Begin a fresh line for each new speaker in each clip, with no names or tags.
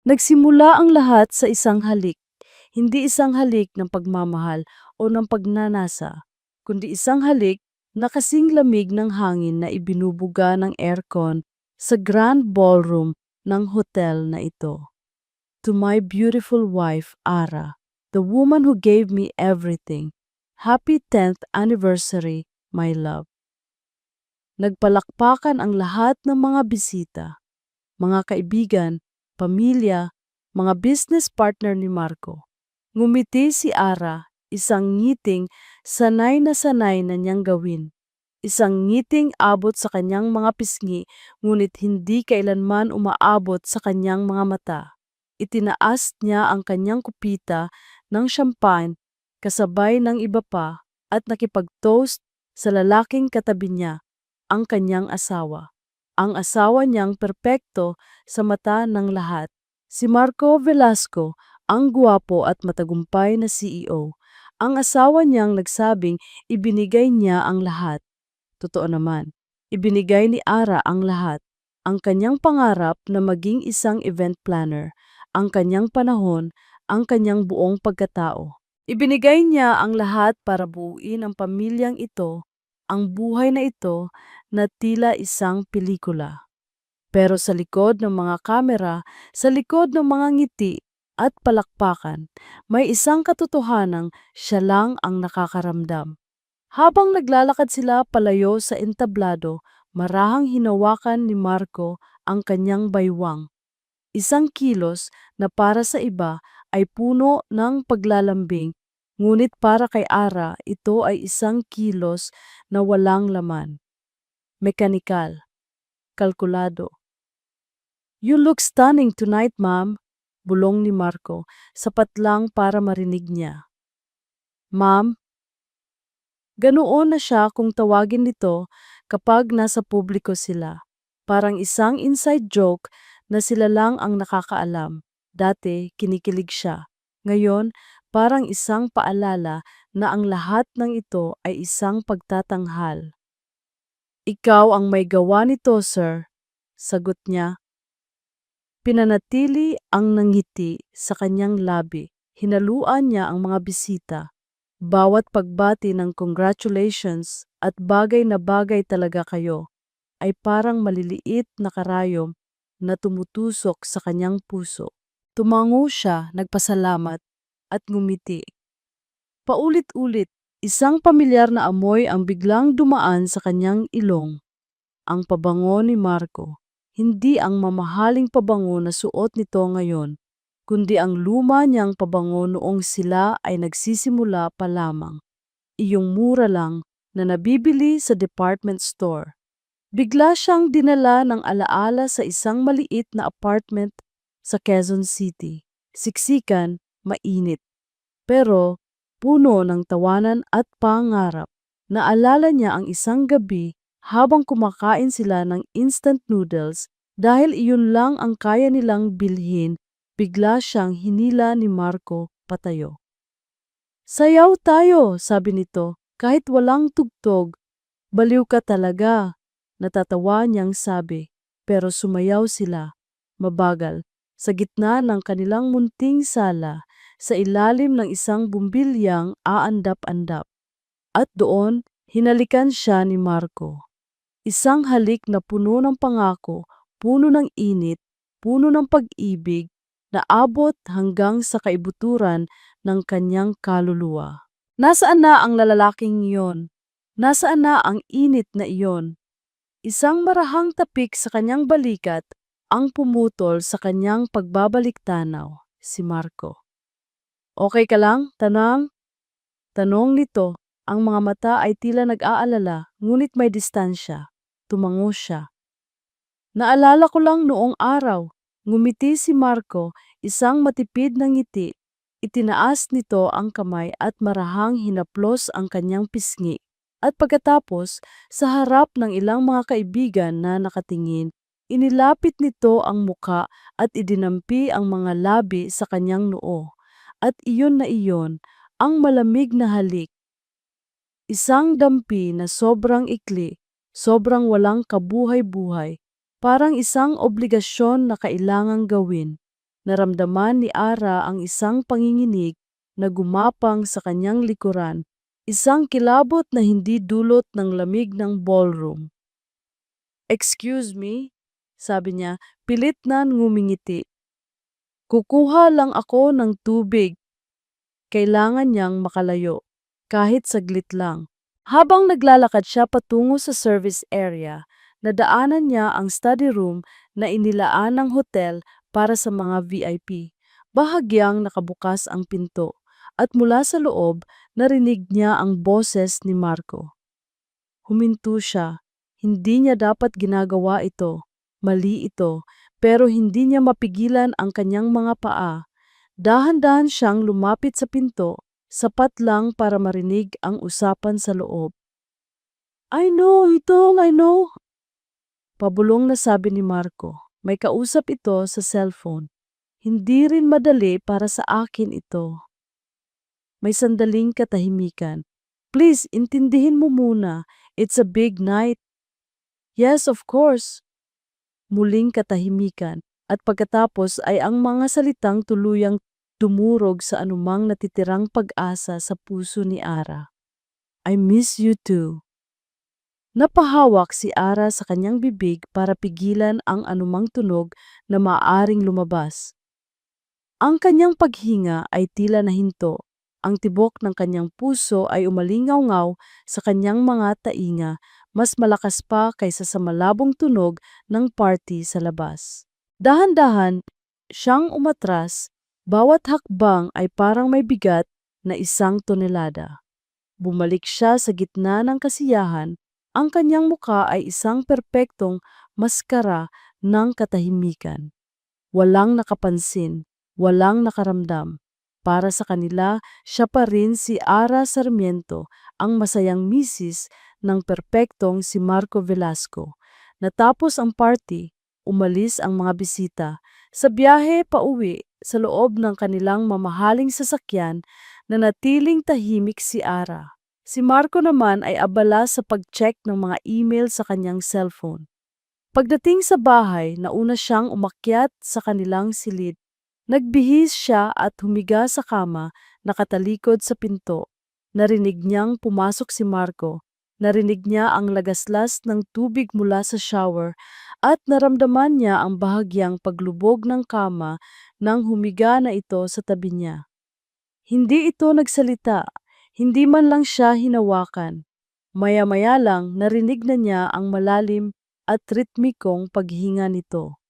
Nagsimula ang lahat sa isang halik, hindi isang halik ng pagmamahal o ng pagnanasa, kundi isang halik na kasing lamig ng hangin na ibinubuga ng aircon sa grand ballroom ng hotel na ito. To my beautiful wife, Ara, the woman who gave me everything, happy 10th anniversary, my love. Nagpalakpakan ang lahat ng mga bisita, mga kaibigan, pamilya, mga business partner ni Marco. Ngumiti si Ara, isang ngiting sanay na niyang gawin. Isang ngiting abot sa kanyang mga pisngi, ngunit hindi kailanman umaabot sa kanyang mga mata. Itinaas niya ang kanyang kupita ng champagne kasabay ng iba pa at nakipag-toast sa lalaking katabi niya, ang kanyang asawa. Ang asawa niyang perpekto sa mata ng lahat. Si Marco Velasco, ang guwapo at matagumpay na CEO. Ang asawa niyang nagsabing ibinigay niya ang lahat. Totoo naman, ibinigay ni Ara ang lahat. Ang kanyang pangarap na maging isang event planner, ang kanyang panahon, ang kanyang buong pagkatao. Ibinigay niya ang lahat para buuin ang pamilyang ito, ang buhay na ito na tila isang pelikula. Pero sa likod ng mga kamera, sa likod ng mga ngiti at palakpakan, may isang katotohanang siya lang ang nakakaramdam. Habang naglalakad sila palayo sa entablado, marahang hinawakan ni Marco ang kanyang baywang. Isang kilos na para sa iba ay puno ng paglalambing, ngunit para kay Ara ito ay isang kilos na walang laman. Mekanikal, kalkulado. "You look stunning tonight, ma'am," bulong ni Marco, sapat lang para marinig niya. "Ma'am?" Ganoon na siya kung tawagin nito kapag nasa publiko sila. Parang isang inside joke na sila lang ang nakakaalam. Dati, kinikilig siya. Ngayon, parang isang paalala na ang lahat ng ito ay isang pagtatanghal. "Ikaw ang may gawa nito, sir," sagot niya. Pinanatili ang nangiti sa kanyang labi. Hinaluan niya ang mga bisita. Bawat pagbati ng congratulations at bagay na bagay talaga kayo ay parang maliliit na karayom na tumutusok sa kanyang puso. Tumango siya, nagpasalamat at ngumiti. Paulit-ulit, isang pamilyar na amoy ang biglang dumaan sa kanyang ilong. Ang pabango ni Marco, hindi ang mamahaling pabango na suot nito ngayon, kundi ang luma niyang pabango noong sila ay nagsisimula pa lamang. Iyong mura lang na nabibili sa department store. Bigla siyang dinala ng alaala sa isang maliit na apartment sa Quezon City. Siksikan, mainit, pero puno ng tawanan at pangarap. Naalala niya ang isang gabi habang kumakain sila ng instant noodles dahil iyon lang ang kaya nilang bilhin. Bigla siyang hinila ni Marco patayo. "Sayaw tayo," sabi nito, kahit walang tugtog. "Baliw ka talaga," natatawa niyang sabi. Pero sumayaw sila, mabagal, sa gitna ng kanilang munting sala, sa ilalim ng isang bumbilyang aandap-andap. At doon, hinalikan siya ni Marco. Isang halik na puno ng pangako, puno ng init, puno ng pag-ibig, na abot hanggang sa kaibuturan ng kanyang kaluluwa. Nasaan na ang lalaking iyon? Nasaan na ang init na iyon? Isang marahang tapik sa kanyang balikat ang pumutol sa kanyang pagbabalik-tanaw, si Marco. "Okay ka lang, Tanang?" Tanong nito, ang mga mata ay tila nag-aalala, ngunit may distansya. Tumango siya. "Naalala ko lang noong araw." Ngumiti si Marco, isang matipid na ngiti. Itinaas nito ang kamay at marahang hinaplos ang kanyang pisngi. At pagkatapos, sa harap ng ilang mga kaibigan na nakatingin, inilapit nito ang muka at idinampi ang mga labi sa kanyang noo. At iyon na iyon, ang malamig na halik. Isang dampi na sobrang ikli, sobrang walang kabuhay-buhay, parang isang obligasyon na kailangang gawin. Naramdaman ni Ara ang isang panginginig na gumapang sa kanyang likuran, isang kilabot na hindi dulot ng lamig ng ballroom. "Excuse me?" sabi niya, pilit na ngumingiti. "Kukuha lang ako ng tubig." Kailangan niyang makalayo, kahit saglit lang. Habang naglalakad siya patungo sa service area, nadaanan niya ang study room na inilaan ng hotel para sa mga VIP. Bahagyang nakabukas ang pinto, at mula sa loob, narinig niya ang boses ni Marco. Huminto siya. Hindi niya dapat ginagawa ito. Mali ito, pero hindi niya mapigilan ang kanyang mga paa. Dahan-dahan siyang lumapit sa pinto, sapat lang para marinig ang usapan sa loob. "I know, I know." Pabulong na sabi ni Marco. May kausap ito sa cellphone. "Hindi rin madali para sa akin ito." May sandaling katahimikan. "Please, intindihin mo muna. It's a big night." "Yes, of course." Muling katahimikan, at pagkatapos ay ang mga salitang tuluyang dumurog sa anumang natitirang pag-asa sa puso ni Ara. "I miss you too." Napahawak si Ara sa kanyang bibig para pigilan ang anumang tunog na maaaring lumabas. Ang kanyang paghinga ay tila nahinto. Ang tibok ng kanyang puso ay umalingaw-ngaw sa kanyang mga tainga, mas malakas pa kaysa sa malabong tunog ng party sa labas. Dahan-dahan siyang umatras, bawat hakbang ay parang may bigat na 1 tonelada. Bumalik siya sa gitna ng kasiyahan, ang kanyang muka ay isang perpektong maskara ng katahimikan. Walang nakapansin, walang nakaramdam. Para sa kanila, siya pa rin si Ara Sarmiento, ang masayang misis ng perpektong si Marco Velasco. Natapos ang party, umalis ang mga bisita. Sa biyahe pauwi, sa loob ng kanilang mamahaling sasakyan, nanatiling tahimik si Ara. Si Marco naman ay abala sa pag-check ng mga email sa kanyang cellphone. Pagdating sa bahay, nauna siyang umakyat sa kanilang silid. Nagbihis siya at humiga sa kama, nakatalikod sa pinto. Narinig niyang pumasok si Marco. Narinig niya ang lagaslas ng tubig mula sa shower at naramdaman niya ang bahagyang paglubog ng kama nang humiga na ito sa tabi niya. Hindi ito nagsalita, hindi man lang siya hinawakan. Maya-maya lang narinig na niya ang malalim at ritmikong paghinga nito.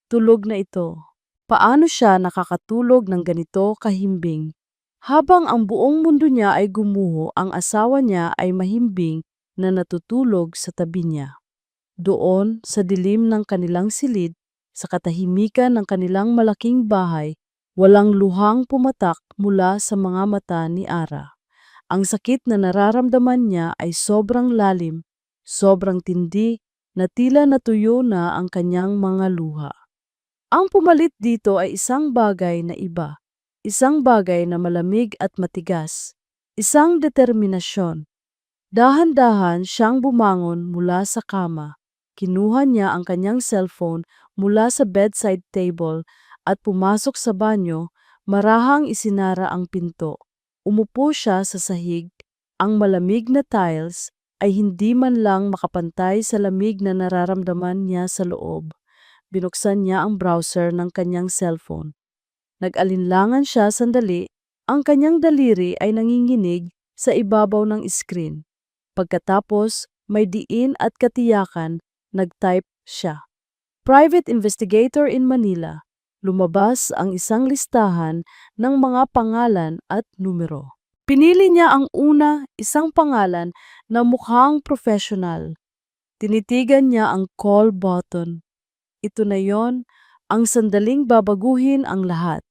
Tulog na ito. Paano siya nakakatulog ng ganito kahimbing? Habang ang buong mundo niya ay gumuho, ang asawa niya ay mahimbing na natutulog sa tabi niya. Doon, sa dilim ng kanilang silid, sa katahimikan ng kanilang malaking bahay, walang luhang pumatak mula sa mga mata ni Ara. Ang sakit na nararamdaman niya ay sobrang lalim, sobrang tindi, na tila natuyo na ang kanyang mga luha. Ang pumalit dito ay isang bagay na iba, isang bagay na malamig at matigas, isang determinasyon. Dahan-dahan siyang bumangon mula sa kama. Kinuha niya ang kanyang cellphone mula sa bedside table at pumasok sa banyo, marahang isinara ang pinto. Umupo siya sa sahig, ang malamig na tiles ay hindi man lang makapantay sa lamig na nararamdaman niya sa loob. Binuksan niya ang browser ng kanyang cellphone. Nag-alinlangan siya sandali, ang kanyang daliri ay nanginginig sa ibabaw ng screen. Pagkatapos, may diin at katiyakan, nag-type siya. Private investigator in Manila. Lumabas ang isang listahan ng mga pangalan at numero. Pinili niya ang una, isang pangalan na mukhang professional. Tinitigan niya ang call button. Ito na yon, ang sandaling babaguhin ang lahat.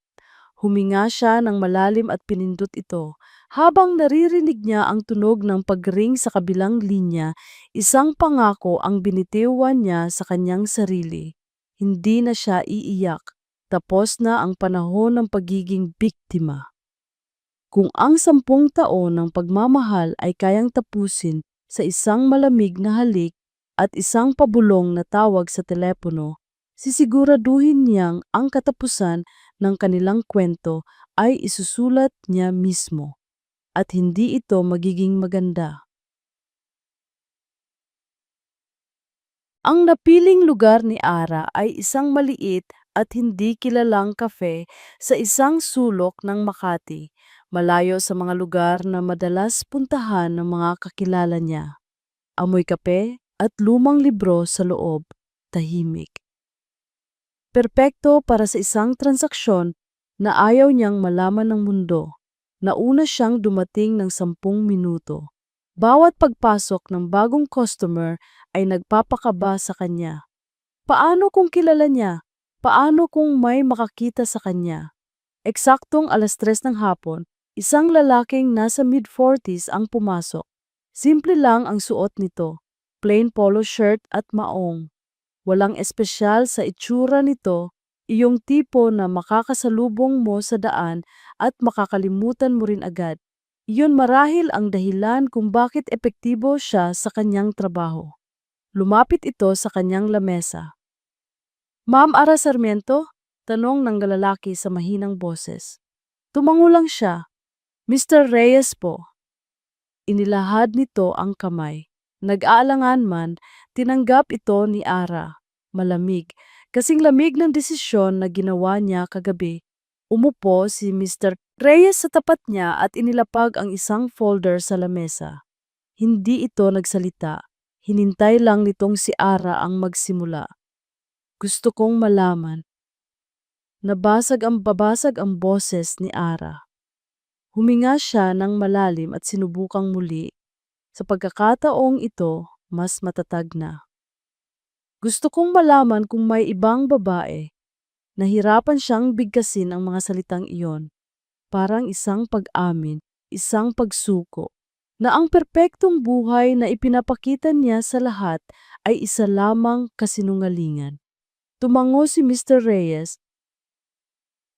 Huminga siya ng malalim at pinindot ito. Habang naririnig niya ang tunog ng pag-ring sa kabilang linya, isang pangako ang binitiwan niya sa kanyang sarili. Hindi na siya iiyak. Tapos na ang panahon ng pagiging biktima. Kung ang 10 taon ng pagmamahal ay kayang tapusin sa isang malamig na halik at isang pabulong na tawag sa telepono, Sisiguraduhin niyang ang katapusan ng kanilang kwento ay isusulat niya mismo at hindi ito magiging maganda. Ang napiling lugar ni Ara ay isang maliit at hindi kilalang kafe sa isang sulok ng Makati, malayo sa mga lugar na madalas puntahan ng mga kakilala niya. Amoy kape at lumang libro sa loob, tahimik. Perpekto para sa isang transaksyon na ayaw niyang malaman ng mundo. Nauna siyang dumating ng 10 minuto. Bawat pagpasok ng bagong customer ay nagpapakaba sa kanya. Paano kung kilala niya? Paano kung may makakita sa kanya? Eksaktong 3:00 ng hapon, isang lalaking nasa mid-40s ang pumasok. Simple lang ang suot nito, plain polo shirt at maong. Walang espesyal sa itsura nito, iyong tipo na makakasalubong mo sa daan at makakalimutan mo rin agad. Iyon marahil ang dahilan kung bakit epektibo siya sa kanyang trabaho. Lumapit ito sa kanyang lamesa. Ma'am Ara Sarmiento? Tanong ng lalaki sa mahinang boses. Tumango lang siya. Mr. Reyes po. Inilahad nito ang kamay. Nag-aalangan man, tinanggap ito ni Ara. Malamig, kasing lamig ng desisyon na ginawa niya kagabi. Umupo si Mr. Reyes sa tapat niya at inilapag ang isang folder sa lamesa. Hindi ito nagsalita. Hinintay lang nitong si Ara ang magsimula. Gusto kong malaman. Babasag ang boses ni Ara. Huminga siya ng malalim at sinubukang muli. Sa pagkakataong ito, mas matatag na. Gusto kong malaman kung may ibang babae. Nahirapan siyang bigkasin ang mga salitang iyon. Parang isang pag-amin, isang pagsuko, na ang perpektong buhay na ipinapakita niya sa lahat ay isa lamang kasinungalingan. Tumango si Mr. Reyes.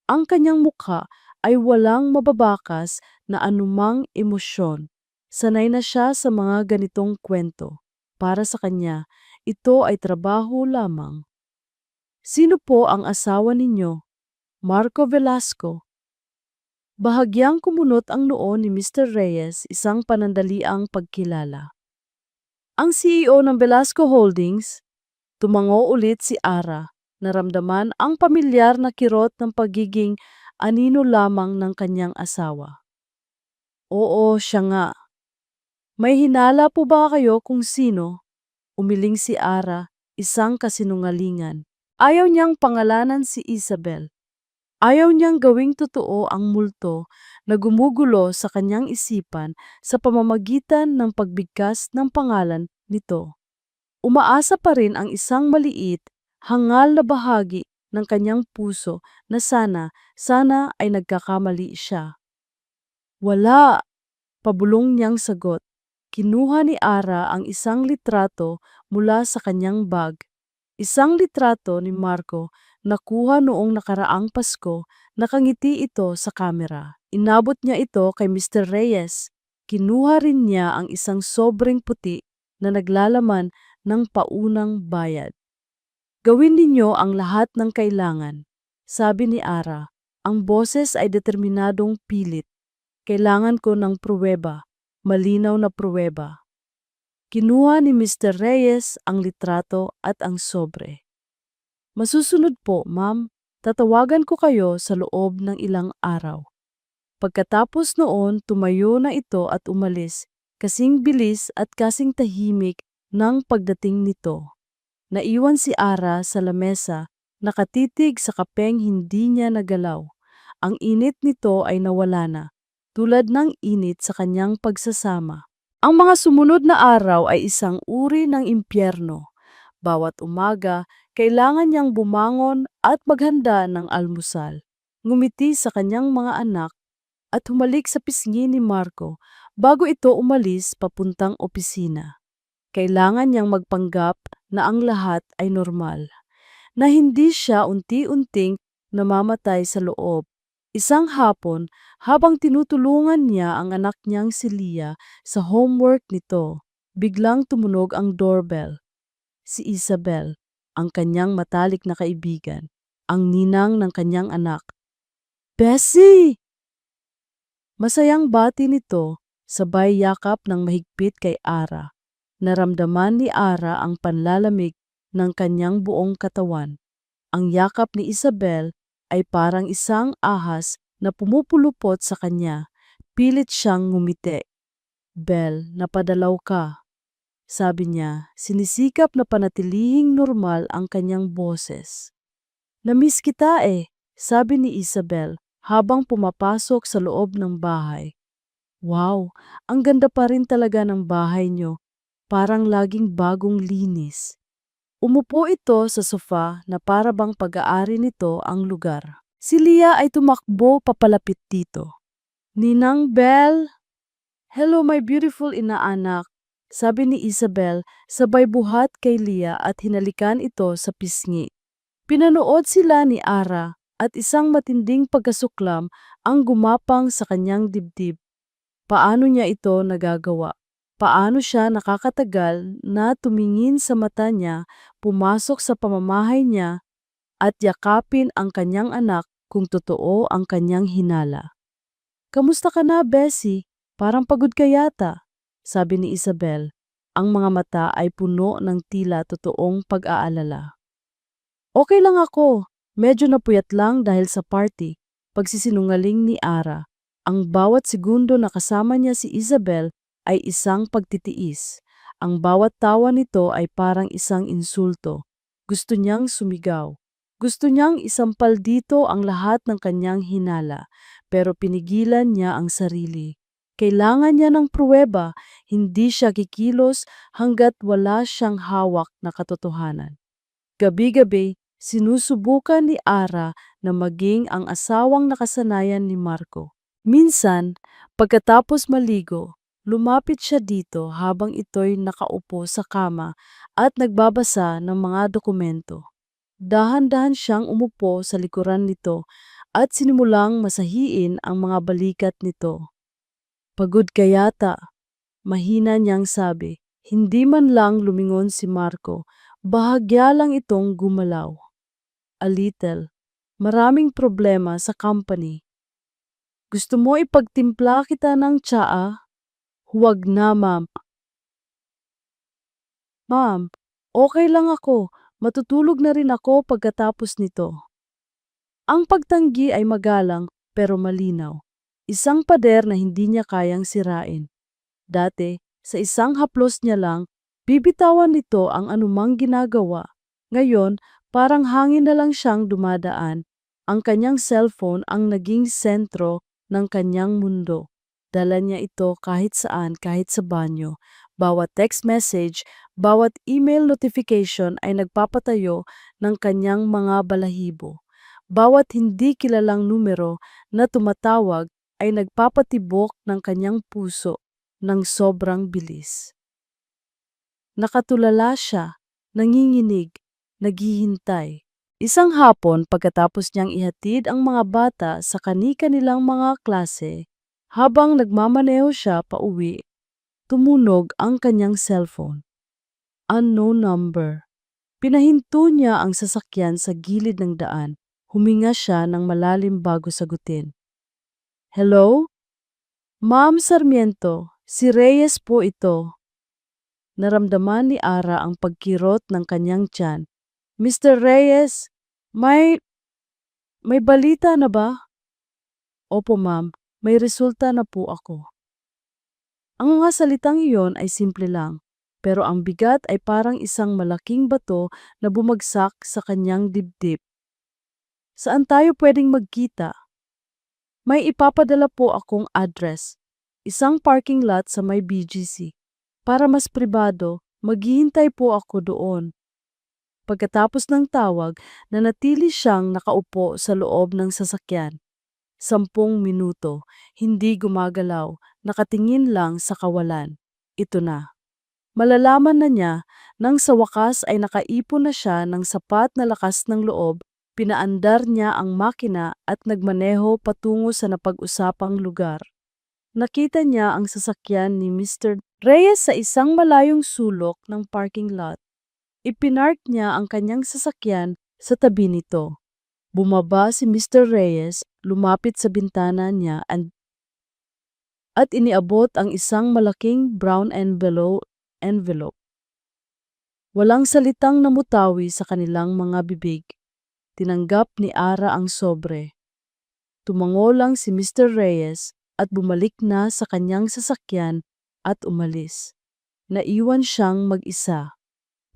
Ang kanyang mukha ay walang mababakas na anumang emosyon. Sanay na siya sa mga ganitong kwento. Para sa kanya, ito ay trabaho lamang. Sino po ang asawa ninyo? Marco Velasco. Bahagyang kumunot ang noo ni Mr. Reyes, isang panandaliang pagkilala. Ang CEO ng Velasco Holdings, tumango ulit si Ara. Naramdaman ang pamilyar na kirot ng pagiging anino lamang ng kanyang asawa. Oo, siya nga. May hinala po ba kayo kung sino? Umiling si Ara, isang kasinungalingan. Ayaw niyang pangalanan si Isabel. Ayaw niyang gawing totoo ang multo na gumugulo sa kanyang isipan sa pamamagitan ng pagbigkas ng pangalan nito. Umaasa pa rin ang isang maliit, hangal na bahagi ng kanyang puso na sana ay nagkakamali siya. Wala, pabulong niyang sagot. Kinuha ni Ara ang isang litrato mula sa kanyang bag. Isang litrato ni Marco nakuha noong nakaraang Pasko, nakangiti ito sa kamera. Inabot niya ito kay Mr. Reyes. Kinuha rin niya ang isang sobrang puti na naglalaman ng paunang bayad. Gawin ninyo ang lahat ng kailangan, sabi ni Ara. Ang boses ay determinadong pilit. Kailangan ko ng pruweba, malinaw na pruweba. Kinuha ni Mr. Reyes ang litrato at ang sobre. Masusunod po, ma'am. Tatawagan ko kayo sa loob ng ilang araw. Pagkatapos noon, tumayo na ito at umalis, kasing bilis at kasing tahimik ng pagdating nito. Naiwan si Ara sa lamesa, nakatitig sa kapeng hindi niya nagalaw. Ang init nito ay nawala na, tulad ng init sa kanyang pagsasama. Ang mga sumunod na araw ay isang uri ng impyerno. Bawat umaga, kailangan niyang bumangon at maghanda ng almusal. Ngumiti sa kanyang mga anak at humalik sa pisngi ni Marco bago ito umalis papuntang opisina. Kailangan niyang magpanggap na ang lahat ay normal, na hindi siya unti-unting namamatay sa loob. Isang hapon, habang tinutulungan niya ang anak niyang si Leah sa homework nito, biglang tumunog ang doorbell. Si Isabel, ang kanyang matalik na kaibigan, ang ninang ng kanyang anak. Bessie! Masayang bati nito, sabay yakap ng mahigpit kay Ara. Naramdaman ni Ara ang panlalamig ng kanyang buong katawan. Ang yakap ni Isabel ay parang isang ahas na pumupulupot sa kanya. Pilit siyang ngumiti. Bel, napadalaw ka, sabi niya, sinisikap na panatilihing normal ang kanyang boses. Namiss kita sabi ni Isabel habang pumapasok sa loob ng bahay. Wow, ang ganda pa rin talaga ng bahay niyo, parang laging bagong linis. Umupo ito sa sofa na para bang pag-aari nito ang lugar. Si Leah ay tumakbo papalapit dito. Ninang Bel! Hello my beautiful inaanak, sabi ni Isabel sabay buhat kay Leah at hinalikan ito sa pisngi. Pinanood sila ni Ara at isang matinding pagkasuklam ang gumapang sa kanyang dibdib. Paano niya ito nagagawa? Paano siya nakakatagal na tumingin sa mata niya, pumasok sa pamamahay niya at yakapin ang kanyang anak kung totoo ang kanyang hinala? Kamusta ka na, Bessie? Parang pagod ka yata, sabi ni Isabel. Ang mga mata ay puno ng tila totoong pag-aalala. Okay lang ako, medyo napuyat lang dahil sa party, pagsisinungaling ni Ara. Ang bawat segundo na kasama niya si Isabel ay isang pagtitiis. Ang bawat tawa nito ay parang isang insulto. Gusto niyang sumigaw. Gusto niyang isampal dito ang lahat ng kanyang hinala, pero pinigilan niya ang sarili. Kailangan niya ng pruweba, hindi siya kikilos hanggat wala siyang hawak na katotohanan. Gabi-gabi, sinusubukan ni Ara na maging ang asawang nakasanayan ni Marco. Minsan, pagkatapos maligo, lumapit siya dito habang ito'y nakaupo sa kama at nagbabasa ng mga dokumento. Dahan-dahan siyang umupo sa likuran nito at sinimulang masahiin ang mga balikat nito. Pagod ka yata, mahina niyang sabi. Hindi man lang lumingon si Marco, bahagya lang itong gumalaw. A little, maraming problema sa company. Gusto mo ipagtimpla kita ng tsaa? Huwag na, ma'am. Ma'am, okay lang ako. Matutulog na rin ako pagkatapos nito. Ang pagtanggi ay magalang pero malinaw. Isang pader na hindi niya kayang sirain. Dati, sa isang haplos niya lang, bibitawan nito ang anumang ginagawa. Ngayon, parang hangin na lang siyang dumadaan. Ang kanyang cellphone ang naging sentro ng kanyang mundo. Dala niya ito kahit saan, kahit sa banyo. Bawat text message, bawat email notification ay nagpapatayo ng kanyang mga balahibo. Bawat hindi kilalang numero na tumatawag ay nagpapatibok ng kanyang puso ng sobrang bilis. Nakatulala siya, nanginginig, naghihintay. Isang hapon pagkatapos niyang ihatid ang mga bata sa kani-kanilang mga klase, habang nagmamaneho siya pauwi, tumunog ang kanyang cellphone. Unknown number. Pinahinto niya ang sasakyan sa gilid ng daan. Huminga siya ng malalim bago sagutin. Hello? Ma'am Sarmiento, si Reyes po ito. Naramdaman ni Ara ang pagkirot ng kanyang tiyan. Mr. Reyes, may balita na ba? Opo ma'am, may resulta na po ako. Ang mga salitang iyon ay simple lang, pero ang bigat ay parang isang malaking bato na bumagsak sa kanyang dibdib. Saan tayo pwedeng magkita? May ipapadala po akong address, isang parking lot sa may BGC. Para mas pribado, maghihintay po ako doon. Pagkatapos ng tawag, nanatili siyang nakaupo sa loob ng sasakyan. 10 minuto, hindi gumagalaw, nakatingin lang sa kawalan. Ito na. Malalaman na niya nang sa wakas ay nakaipon na siya ng sapat na lakas ng loob. Pinaandar niya ang makina at nagmaneho patungo sa napag-usapang lugar. Nakita niya ang sasakyan ni Mr. Reyes sa isang malayong sulok ng parking lot. Ipinark niya ang kanyang sasakyan sa tabi nito. Bumaba si Mr. Reyes, lumapit sa bintana niya at iniabot ang isang malaking brown envelope. Walang salitang namutawi sa kanilang mga bibig. Tinanggap ni Ara ang sobre. Tumango lang si Mr. Reyes at bumalik na sa kanyang sasakyan at umalis. Naiwan siyang mag-isa.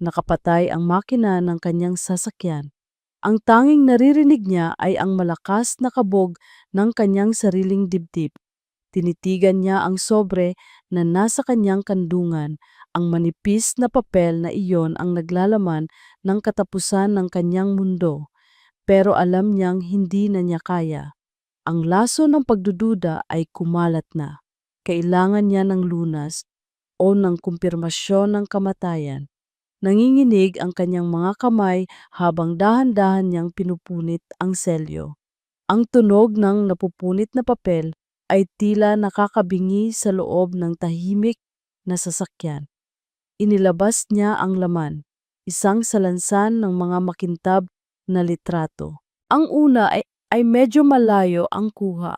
Nakapatay ang makina ng kanyang sasakyan. Ang tanging naririnig niya ay ang malakas na kabog ng kanyang sariling dibdib. Tinitigan niya ang sobre na nasa kanyang kandungan. Ang manipis na papel na iyon ang naglalaman ng katapusan ng kanyang mundo. Pero alam niyang hindi na niya kaya. Ang laso ng pagdududa ay kumalat na. Kailangan niya ng lunas o ng kumpirmasyon ng kamatayan. Nanginginig ang kanyang mga kamay habang dahan-dahan niyang pinupunit ang selyo. Ang tunog ng napupunit na papel ay tila nakakabingi sa loob ng tahimik na sasakyan. Inilabas niya ang laman, isang salansan ng mga makintab na litrato. Ang una ay medyo malayo ang kuha.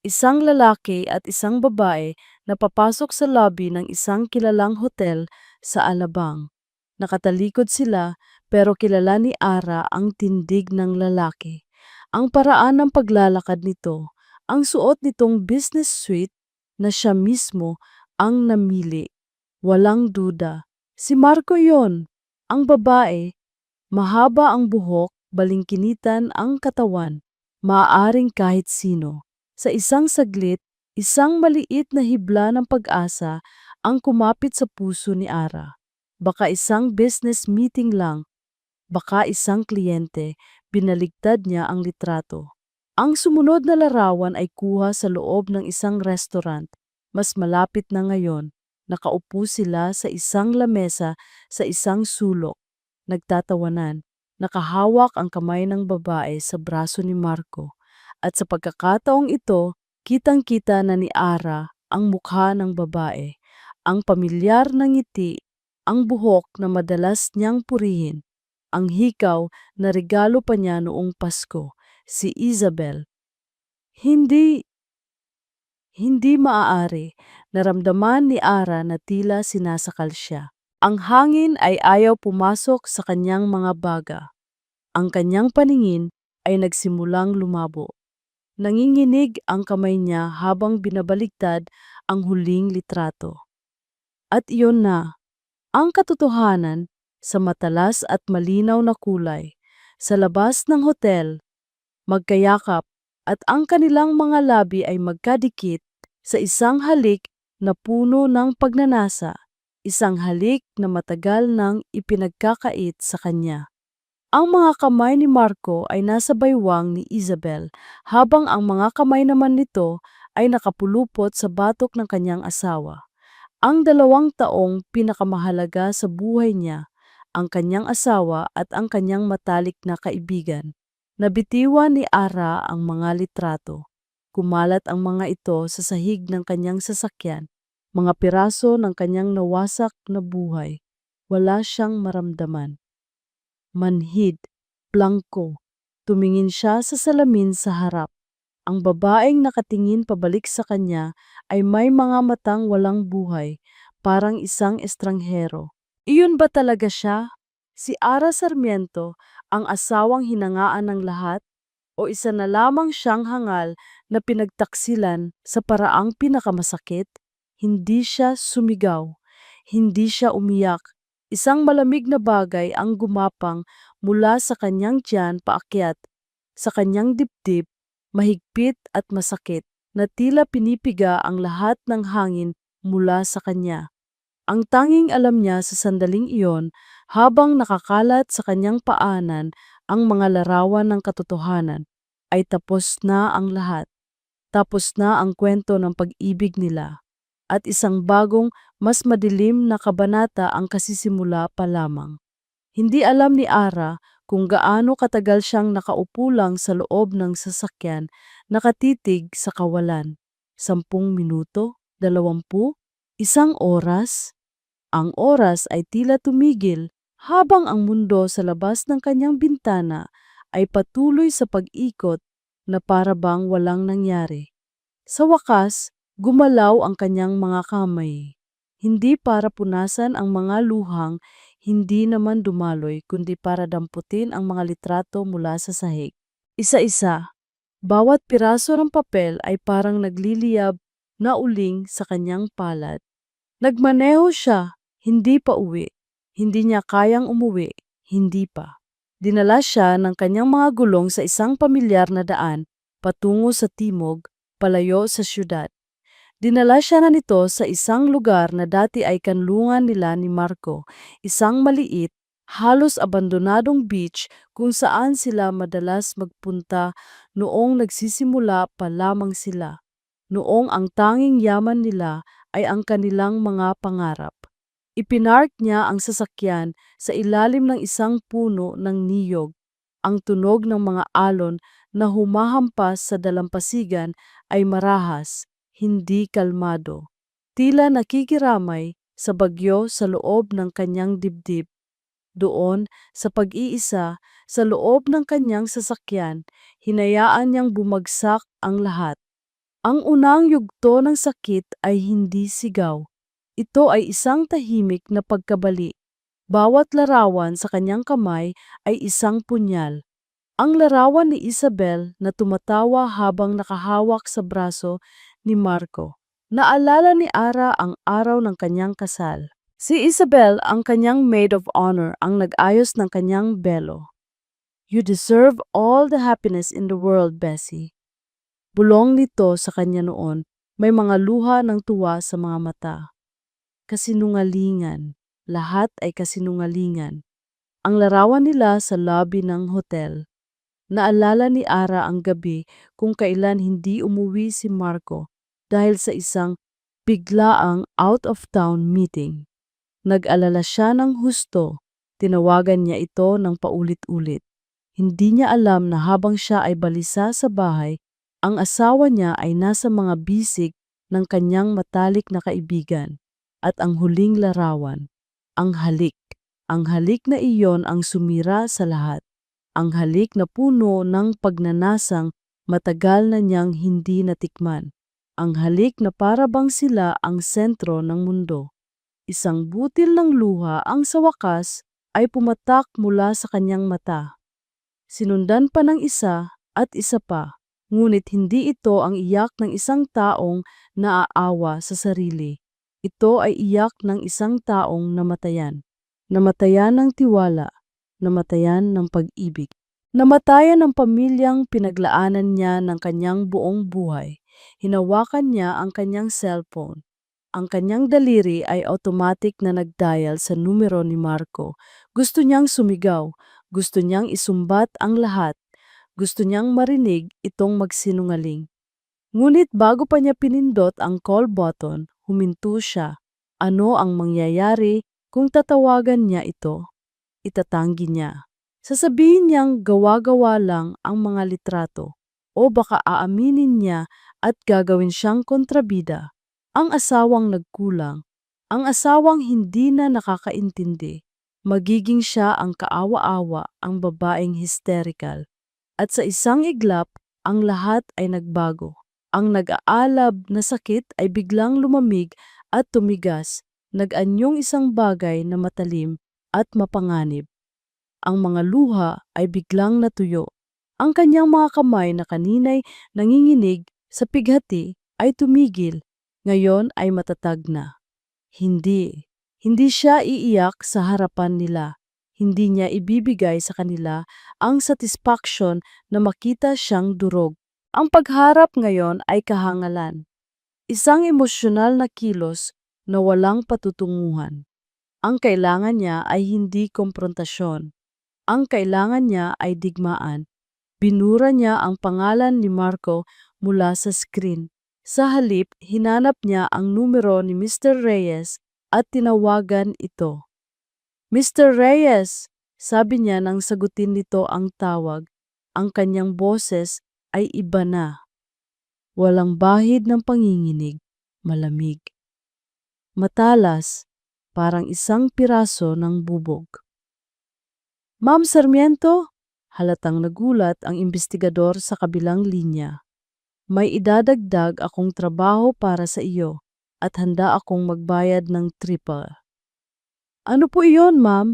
Isang lalaki at isang babae na papasok sa lobby ng isang kilalang hotel sa Alabang. Nakatalikod sila pero kilala ni Ara ang tindig ng lalaki. Ang paraan ng paglalakad nito, ang suot nitong business suit na siya mismo ang namili. Walang duda. Si Marco yon. Ang babae, mahaba ang buhok, balingkinitan ang katawan, maaaring kahit sino. Sa isang saglit, isang maliit na hibla ng pag-asa ang kumapit sa puso ni Ara. Baka isang business meeting lang, baka isang kliyente, binaligtad niya ang litrato. Ang sumunod na larawan ay kuha sa loob ng isang restaurant. Mas malapit na ngayon, nakaupo sila sa isang lamesa sa isang sulok. Nagtatawanan, nakahawak ang kamay ng babae sa braso ni Marco. At sa pagkakataong ito, kitang-kita na ni Ara ang mukha ng babae. Ang pamilyar na ngiti, ang buhok na madalas niyang purihin, ang hikaw na regalo pa niya noong Pasko, si Isabel. Hindi, hindi maaari, naramdaman ni Ara na tila sinasakal siya. Ang hangin ay ayaw pumasok sa kanyang mga baga. Ang kanyang paningin ay nagsimulang lumabo. Nanginginig ang kamay niya habang binabaligtad ang huling litrato. At iyon na, ang katotohanan sa matalas at malinaw na kulay. Sa labas ng hotel, magkayakap at ang kanilang mga labi ay magkadikit sa isang halik na puno ng pagnanasa, isang halik na matagal nang ipinagkakait sa kanya. Ang mga kamay ni Marco ay nasa baywang ni Isabel, habang ang mga kamay naman nito ay nakapulupot sa batok ng kanyang asawa. Ang 2 taong pinakamahalaga sa buhay niya, ang kanyang asawa at ang kanyang matalik na kaibigan. Nabitiwan ni Ara ang mga litrato. Kumalat ang mga ito sa sahig ng kanyang sasakyan, mga piraso ng kanyang nawasak na buhay. Wala siyang maramdaman. Manhid, plangko. Tumingin siya sa salamin sa harap. Ang babaeng nakatingin pabalik sa kanya ay may mga matang walang buhay, parang isang estranghero. Iyon ba talaga siya? Si Ara Sarmiento, ang asawang hinangaan ng lahat? O isa na lamang siyang hangal na pinagtaksilan sa paraang pinakamasakit? Hindi siya sumigaw. Hindi siya umiyak. Isang malamig na bagay ang gumapang mula sa kanyang tiyan paakyat, sa kanyang dibdib, mahigpit at masakit, na tila pinipiga ang lahat ng hangin mula sa kanya. Ang tanging alam niya sa sandaling iyon, habang nakakalat sa kanyang paanan ang mga larawan ng katotohanan, ay tapos na ang lahat. Tapos na ang kwento ng pag-ibig nila. At isang bagong, mas madilim na kabanata ang kasisimula pa lamang. Hindi alam ni Ara kung gaano katagal siyang nakaupo lang sa loob ng sasakyan, nakatitig sa kawalan. 10 minuto? 20? 1 oras? Ang oras ay tila tumigil habang ang mundo sa labas ng kanyang bintana ay patuloy sa pag-ikot na para bang walang nangyari. Sa wakas, gumalaw ang kanyang mga kamay. Hindi para punasan ang mga luhang, hindi naman dumaloy, kundi para damputin ang mga litrato mula sa sahig. Isa-isa, bawat piraso ng papel ay parang nagliliyab na uling sa kanyang palad. Nagmaneho siya, hindi pa uwi. Hindi niya kayang umuwi, hindi pa. Dinala siya ng kanyang mga gulong sa isang pamilyar na daan patungo sa timog, palayo sa syudad. Dinala siya na nito sa isang lugar na dati ay kanlungan nila ni Marco, isang maliit, halos abandonadong beach kung saan sila madalas magpunta noong nagsisimula pa lamang sila, noong ang tanging yaman nila ay ang kanilang mga pangarap. Ipinark niya ang sasakyan sa ilalim ng isang puno ng niyog. Ang tunog ng mga alon na humahampas sa dalampasigan ay marahas, hindi kalmado. Tila nakikiramay sa bagyo sa loob ng kanyang dibdib. Doon, sa pag-iisa, sa loob ng kanyang sasakyan, hinayaan niyang bumagsak ang lahat. Ang unang yugto ng sakit ay hindi sigaw. Ito ay isang tahimik na pagkabali. Bawat larawan sa kanyang kamay ay isang punyal. Ang larawan ni Isabel na tumatawa habang nakahawak sa braso ni Marco. Naalala ni Ara ang araw ng kanyang kasal. Si Isabel, ang kanyang maid of honor, ang nag-ayos ng kanyang belo. "You deserve all the happiness in the world, Bessie." Bulong nito sa kanya noon, may mga luha ng tuwa sa mga mata. Kasinungalingan. Lahat ay kasinungalingan. Ang larawan nila sa lobby ng hotel. Naalala ni Ara ang gabi kung kailan hindi umuwi si Marco dahil sa isang biglaang out-of-town meeting. Nag-alala siya ng husto. Tinawagan niya ito ng paulit-ulit. Hindi niya alam na habang siya ay balisa sa bahay, ang asawa niya ay nasa mga bisig ng kanyang matalik na kaibigan. At ang huling larawan, ang halik. Ang halik na iyon ang sumira sa lahat. Ang halik na puno ng pagnanasang matagal na niyang hindi natikman. Ang halik na para bang sila ang sentro ng mundo. Isang butil ng luha ang sa wakas ay pumatak mula sa kanyang mata. Sinundan pa ng isa at isa pa, ngunit hindi ito ang iyak ng isang taong naaawa sa sarili. Ito ay iyak ng isang taong namatayan. Namatayan ng tiwala, namatayan ng pag-ibig. Namatayan ng pamilyang pinaglaanan niya ng kanyang buong buhay. Hinawakan niya ang kanyang cellphone. Ang kanyang daliri ay automatic na nag-dial sa numero ni Marco. Gusto niyang sumigaw, gusto niyang isumbat ang lahat, gusto niyang marinig itong magsinungaling. Ngunit bago pa niya pinindot ang call button, huminto siya. Ano ang mangyayari kung tatawagan niya ito? Itatanggi niya. Sasabihin niyang gawa-gawa lang ang mga litrato o baka aaminin niya at gagawin siyang kontrabida. Ang asawang nagkulang, ang asawang hindi na nakakaintindi. Magiging siya ang kaawa-awa, ang babaeng hysterical. At sa isang iglap, ang lahat ay nagbago. Ang nag-aalab na sakit ay biglang lumamig at tumigas, nag-anyong isang bagay na matalim at mapanganib. Ang mga luha ay biglang natuyo. Ang kanyang mga kamay na kaninay nanginginig sa pighati ay tumigil, ngayon ay matatag na. Hindi siya iiyak sa harapan nila. Hindi niya ibibigay sa kanila ang satisfaction na makita siyang durog. Ang pagharap ngayon ay kahangalan. Isang emosyonal na kilos na walang patutunguhan. Ang kailangan niya ay hindi komprontasyon. Ang kailangan niya ay digmaan. Binura niya ang pangalan ni Marco mula sa screen. Sa halip, hinanap niya ang numero ni Mr. Reyes at tinawagan ito. "Mr. Reyes," sabi niya nang sagutin nito ang tawag. Ang kanyang boses ay iba na. Walang bahid ng panginginig, malamig. Matalas, parang isang piraso ng bubog. Ma'am Sarmiento? Halatang nagulat ang imbestigador sa kabilang linya. May idadagdag akong trabaho para sa iyo at handa akong magbayad ng triple. Ano po iyon, ma'am?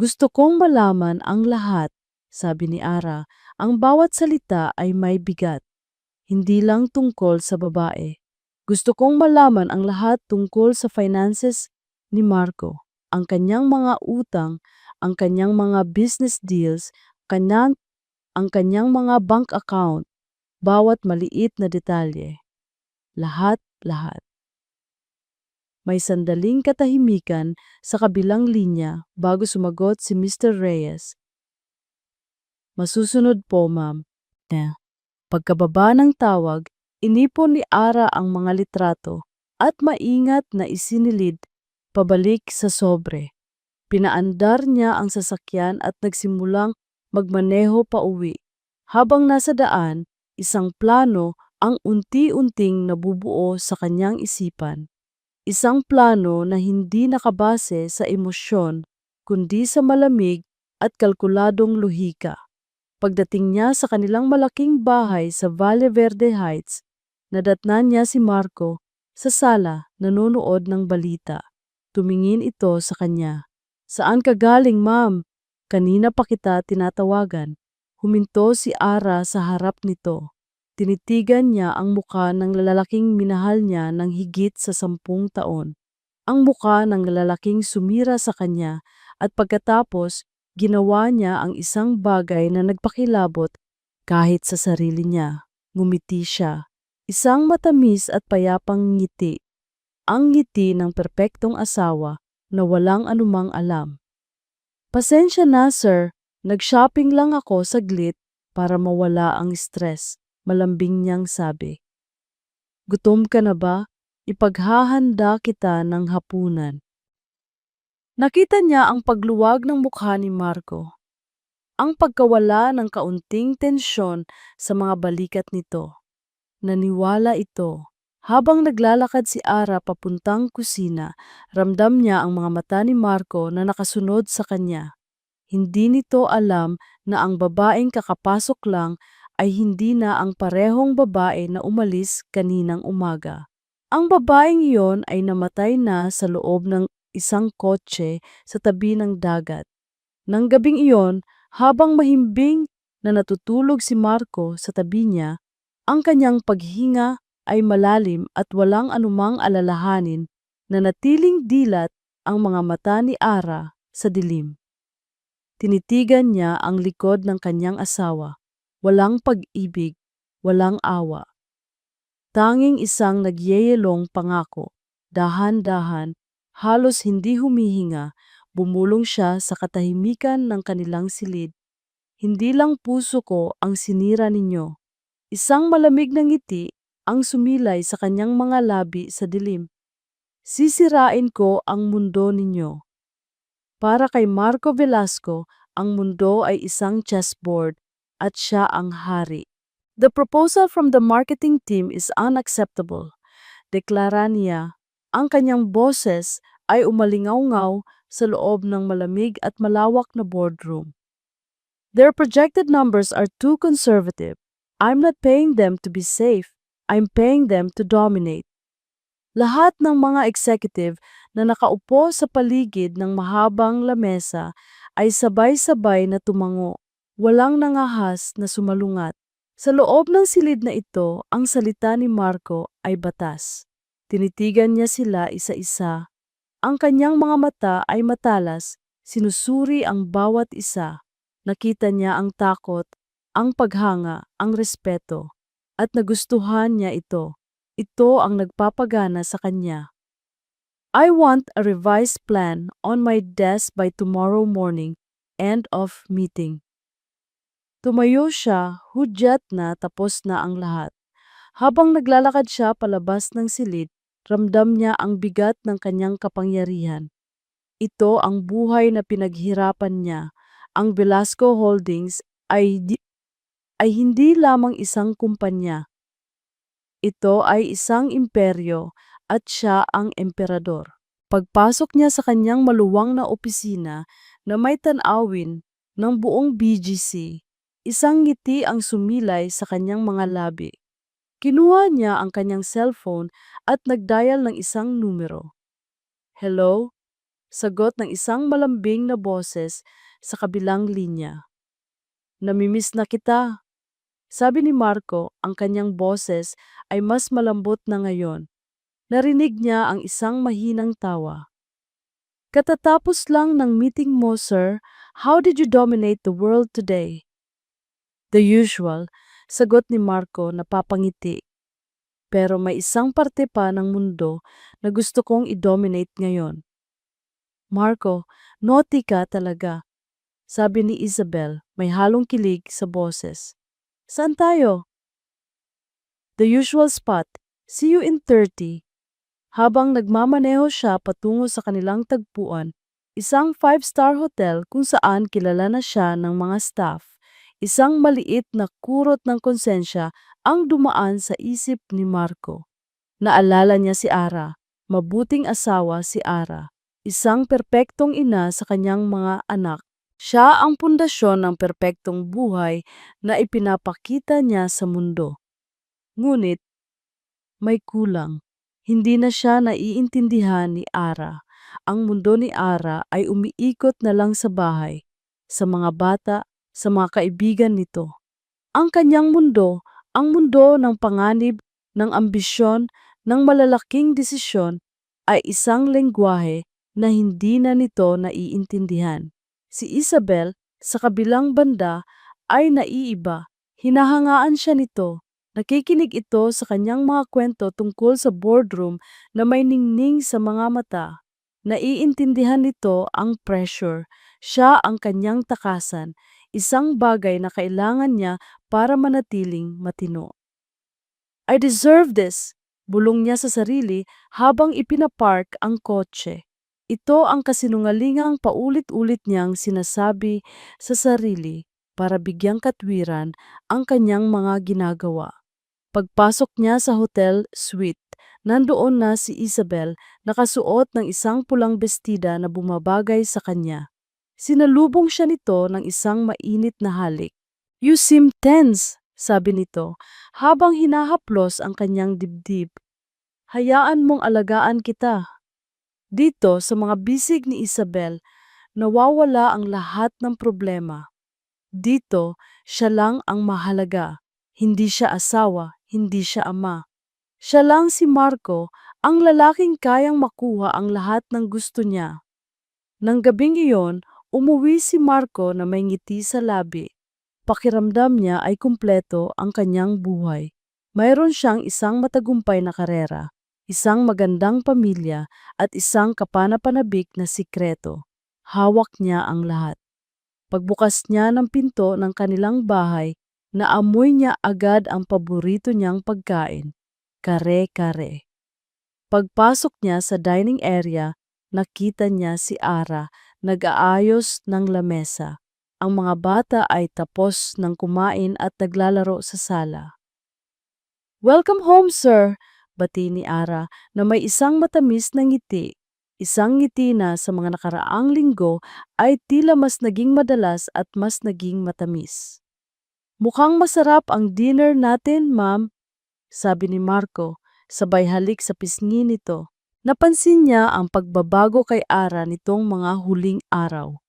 Gusto kong malaman ang lahat, sabi ni Ara. Ang bawat salita ay may bigat, hindi lang tungkol sa babae. Gusto kong malaman ang lahat tungkol sa finances ni Marco, ang kanyang mga utang, ang kanyang mga business deals, ang kanyang mga bank account, bawat maliit na detalye. Lahat. May sandaling katahimikan sa kabilang linya bago sumagot si Mr. Reyes. Masusunod po, ma'am. Pagkababa ng tawag, inipon ni Ara ang mga litrato at maingat na isinilid pabalik sa sobre. Pinaandar niya ang sasakyan at nagsimulang magmaneho pauwi. Habang nasa daan, isang plano ang unti-unting nabubuo sa kanyang isipan. Isang plano na hindi nakabase sa emosyon, kundi sa malamig at kalkuladong lohika. Pagdating niya sa kanilang malaking bahay sa Valle Verde Heights, nadatnan niya si Marco sa sala nanonood ng balita. Tumingin ito sa kanya. Saan ka galing, ma'am? Kanina pa kita tinatawagan. Huminto si Ara sa harap nito. Tinitigan niya ang muka ng lalaking minahal niya ng higit sa 10 taon. Ang muka ng lalaking sumira sa kanya at pagkatapos ginawa niya ang isang bagay na nagpakilabot kahit sa sarili niya. Ngumiti siya. Isang matamis at payapang ngiti. Ang ngiti ng perpektong asawa na walang anumang alam. Pasensya na, sir. Nag-shopping lang ako saglit para mawala ang stress. Malambing niyang sabi. Gutom ka na ba? Ipaghahanda kita ng hapunan. Nakita niya ang pagluwag ng mukha ni Marco. Ang pagkawala ng kaunting tensyon sa mga balikat nito. Naniwala ito. Habang naglalakad si Ara papuntang kusina, ramdam niya ang mga mata ni Marco na nakasunod sa kanya. Hindi nito alam na ang babaeng kakapasok lang ay hindi na ang parehong babae na umalis kaninang umaga. Ang babaeng iyon ay namatay na sa loob ng isang kotse sa tabi ng dagat. Nang gabing iyon, habang mahimbing na natutulog si Marco sa tabi niya, ang kanyang paghinga ay malalim at walang anumang alalahanin na natiling dilat ang mga mata ni Ara sa dilim. Tinitigan niya ang likod ng kanyang asawa. Walang pag-ibig, walang awa. Tanging isang nagyeyelong pangako. Dahan-dahan, halos hindi humihinga, bumulong siya sa katahimikan ng kanilang silid. Hindi lang puso ko ang sinira ninyo. Isang malamig na ngiti ang sumilay sa kanyang mga labi sa dilim. Sisirain ko ang mundo ninyo. Para kay Marco Velasco, ang mundo ay isang chessboard at siya ang hari. The proposal from the marketing team is unacceptable. Deklara niya. Ang kanyang boses ay umalingaw-ngaw sa loob ng malamig at malawak na boardroom. Their projected numbers are too conservative. I'm not paying them to be safe. I'm paying them to dominate. Lahat ng mga executive na nakaupo sa paligid ng mahabang lamesa ay sabay-sabay na tumango. Walang nangahas na sumalungat. Sa loob ng silid na ito, ang salita ni Marco ay batas. Tinitigan niya sila isa-isa. Ang kanyang mga mata ay matalas, sinusuri ang bawat isa. Nakita niya ang takot, ang paghanga, ang respeto. At nagustuhan niya ito. Ito ang nagpapagana sa kanya. I want a revised plan on my desk by tomorrow morning. End of meeting. Tumayo siya, hudyat na tapos na ang lahat. Habang naglalakad siya palabas ng silid, ramdam niya ang bigat ng kanyang kapangyarihan. Ito ang buhay na pinaghirapan niya. Ang Velasco Holdings ay hindi lamang isang kumpanya. Ito ay isang imperyo at siya ang emperador. Pagpasok niya sa kanyang maluwang na opisina na may tanawin ng buong BGC. Isang ngiti ang sumilay sa kanyang mga labi. Kinuha niya ang kanyang cellphone at nagdial ng isang numero. Hello? Sagot ng isang malambing na boses sa kabilang linya. Namimiss na kita. Sabi ni Marco, ang kanyang boses ay mas malambot na ngayon. Narinig niya ang isang mahinang tawa. Katatapos lang ng meeting mo, sir. How did you dominate the world today? The usual, sagot ni Marco na papangiti. Pero may isang parte pa ng mundo na gusto kong i-dominate ngayon. Marco, naughty ka talaga, sabi ni Isabel, may halong kilig sa boses. Saan tayo? The usual spot. See you in 30. Habang nagmamaneho siya patungo sa kanilang tagpuan, isang 5-star hotel kung saan kilala na siya ng mga staff. Isang maliit na kurot ng konsensya ang dumaan sa isip ni Marco. Naalala niya si Ara, mabuting asawa si Ara, isang perpektong ina sa kanyang mga anak. Siya ang pundasyon ng perpektong buhay na ipinapakita niya sa mundo. Ngunit, may kulang. Hindi na siya naiintindihan ni Ara. Ang mundo ni Ara ay umiikot na lang sa bahay, sa mga bata, sa mga kaibigan nito. Ang kanyang mundo, ang mundo ng panganib, ng ambisyon, ng malalaking desisyon, ay isang lengguwahe na hindi na nito naiintindihan. Si Isabel, sa kabilang banda, ay naiiba. Hinahangaan siya nito. Nakikinig ito sa kanyang mga kwento tungkol sa boardroom na may ningning sa mga mata. Naiintindihan nito ang pressure. Siya ang kanyang takasan, isang bagay na kailangan niya para manatiling matino. I deserve this, bulong niya sa sarili habang ipinapark ang kotse. Ito ang kasinungalingang paulit-ulit niyang sinasabi sa sarili para bigyang katwiran ang kanyang mga ginagawa. Pagpasok niya sa hotel suite, nandoon na si Isabel nakasuot ng isang pulang bestida na bumabagay sa kanya. Sinalubong siya nito ng isang mainit na halik. You seem tense, sabi nito, habang hinahaplos ang kanyang dibdib. Hayaan mong alagaan kita. Dito sa mga bisig ni Isabel, nawawala ang lahat ng problema. Dito, siya lang ang mahalaga. Hindi siya asawa, hindi siya ama. Siya lang si Marco, ang lalaking kayang makuha ang lahat ng gusto niya. Nang gabing iyon, umuwi si Marco na may ngiti sa labi. Pakiramdam niya ay kumpleto ang kanyang buhay. Mayroon siyang isang matagumpay na karera, isang magandang pamilya at isang kapanapanabik na sikreto. Hawak niya ang lahat. Pagbukas niya ng pinto ng kanilang bahay, naamoy niya agad ang paborito niyang pagkain, kare-kare. Pagpasok niya sa dining area, nakita niya si Ara nag-aayos ng lamesa. Ang mga bata ay tapos ng kumain at naglalaro sa sala. Welcome home, sir! Bati ni Ara na may isang matamis na ngiti. Isang ngiti na sa mga nakaraang linggo ay tila mas naging madalas at mas naging matamis. Mukhang masarap ang dinner natin, ma'am, sabi ni Marco, sabay halik sa pisngi nito. Napansin niya ang pagbabago kay Ara nitong mga huling araw.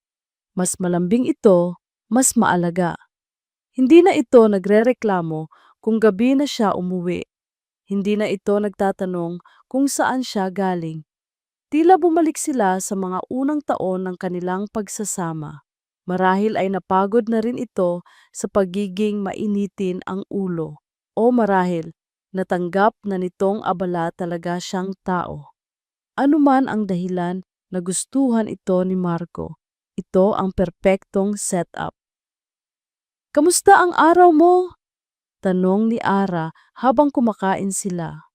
Mas malambing ito, mas maalaga. Hindi na ito nagrereklamo kung gabi na siya umuwi. Hindi na ito nagtatanong kung saan siya galing. Tila bumalik sila sa mga unang taon ng kanilang pagsasama. Marahil ay napagod na rin ito sa pagiging mainitin ang ulo. O marahil, natanggap na nitong abala talaga siyang tao. Ano man ang dahilan, nagustuhan ito ni Marco. Ito ang perpektong setup. Kamusta ang araw mo? Tanong ni Ara habang kumakain sila.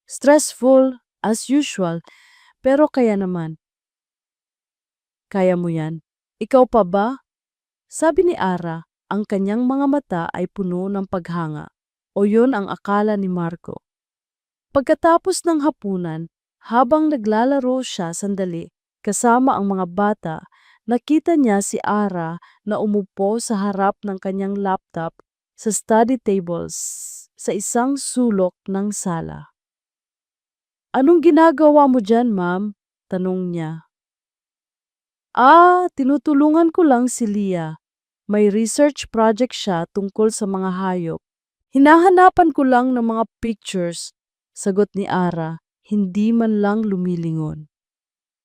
Stressful, as usual, pero kaya naman. Kaya mo yan. Ikaw pa ba? Sabi ni Ara, ang kanyang mga mata ay puno ng paghanga. O yun ang akala ni Marco. Pagkatapos ng hapunan, habang naglalaro siya sandali kasama ang mga bata, Nakita niya si Ara na umupo sa harap ng kanyang laptop sa study tables sa isang sulok ng sala. "Anong ginagawa mo dyan, ma'am?" tanong niya. Tinutulungan ko lang si Leah. May research project siya tungkol sa mga hayop. Hinahanapan ko lang ng mga pictures, sagot ni Ara, hindi man lang lumilingon.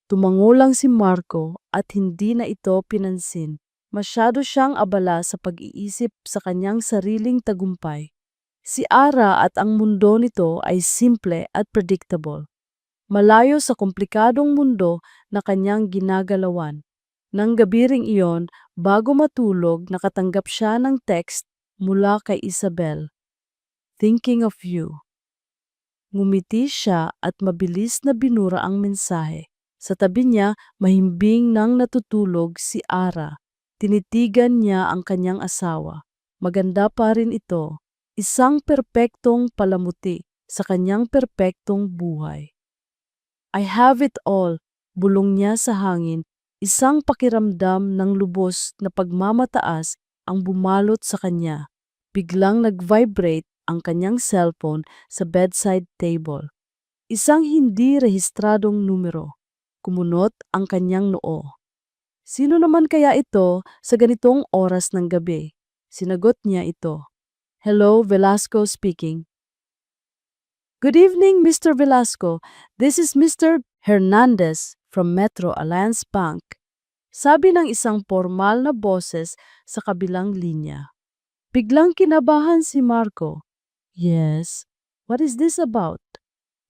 Tumango lang si Marco at hindi na ito pinansin. Masyado siyang abala sa pag-iisip sa kanyang sariling tagumpay. Si Ara at ang mundo nito ay simple at predictable. Malayo sa komplikadong mundo na kanyang ginagalawan. Nang gabi ring iyon, bago matulog, nakatanggap siya ng text mula kay Isabel. "Thinking of you." Ngumiti siya at mabilis na binura ang mensahe. Sa tabi niya, mahimbing nang natutulog si Ara. Tinitigan niya ang kanyang asawa. Maganda pa rin ito. Isang perpektong palamuti sa kanyang perpektong buhay. "I have it all," bulong niya sa hangin. Isang pakiramdam ng lubos na pagmamataas ang bumalot sa kanya. Biglang nag-vibrate ang kanyang cellphone sa bedside table. Isang hindi rehistradong numero. Kumunot ang kanyang noo. Sino naman kaya ito sa ganitong oras ng gabi? Sinagot niya ito. "Hello, Velasco speaking." "Good evening, Mr. Velasco. This is Mr. Hernandez from Metro Alliance Bank." Sabi ng isang formal na boses sa kabilang linya. Biglang kinabahan si Marco. "Yes, what is this about?"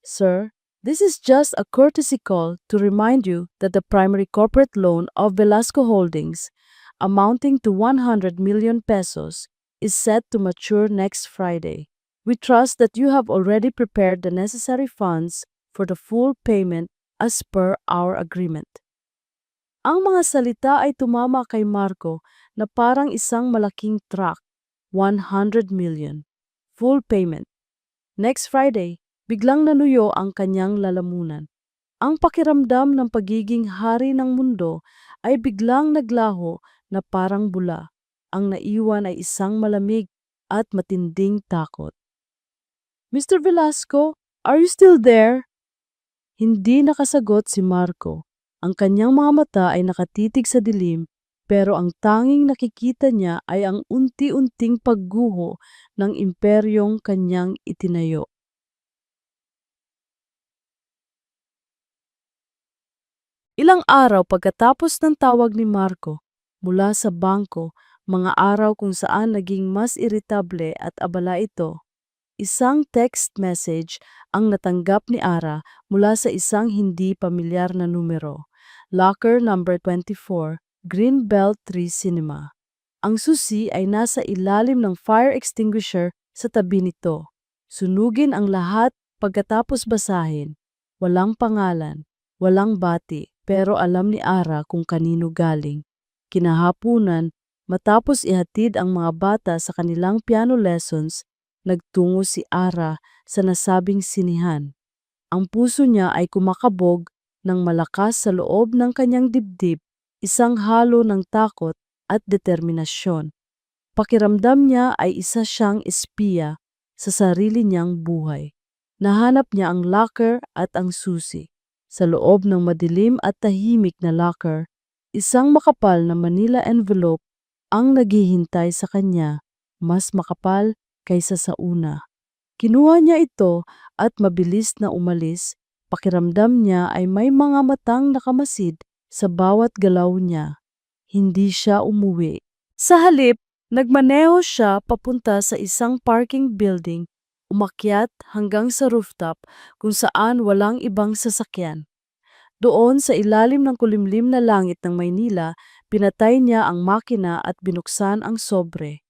"Sir, this is just a courtesy call to remind you that the primary corporate loan of Velasco Holdings, amounting to 100 million pesos, is set to mature next Friday. We trust that you have already prepared the necessary funds for the full payment as per our agreement." Ang mga salita ay tumama kay Marco na parang isang malaking truck. 100 million. Full payment. Next Friday, biglang nanuyo ang kanyang lalamunan. Ang pakiramdam ng pagiging hari ng mundo ay biglang naglaho na parang bula. Ang naiwan ay isang malamig at matinding takot. "Mr. Velasco, are you still there?" Hindi nakasagot si Marco. Ang kanyang mga mata ay nakatitig sa dilim, pero ang tanging nakikita niya ay ang unti-unting pagguho ng imperyong kanyang itinayo. Ilang araw pagkatapos ng tawag ni Marco mula sa bangko, mga araw kung saan naging mas iritable at abala ito. Isang text message ang natanggap ni Ara mula sa isang hindi pamilyar na numero. Locker number 24, Greenbelt 3 Cinema. Ang susi ay nasa ilalim ng fire extinguisher sa tabi nito. Sunugin ang lahat pagkatapos basahin. Walang pangalan, walang bati, pero alam ni Ara kung kanino galing. Kinahapunan, matapos ihatid ang mga bata sa kanilang piano lessons, nagtungo si Ara sa nasabing sinihan. Ang puso niya ay kumakabog ng malakas sa loob ng kanyang dibdib, isang halo ng takot at determinasyon. Pakiramdam niya ay isa siyang espiya sa sarili niyang buhay. Nahanap niya ang locker at ang susi. Sa loob ng madilim at tahimik na locker, isang makapal na Manila envelope ang naghihintay sa kanya, mas makapal kaysa sa una. Kinuha niya ito at mabilis na umalis. Pakiramdam niya ay may mga matang nakamasid sa bawat galaw niya. Hindi siya umuwi. Sa halip, nagmaneho siya papunta sa isang parking building, umakyat hanggang sa rooftop kung saan walang ibang sasakyan. Doon sa ilalim ng kulimlim na langit ng Maynila, pinatay niya ang makina at binuksan ang sobre.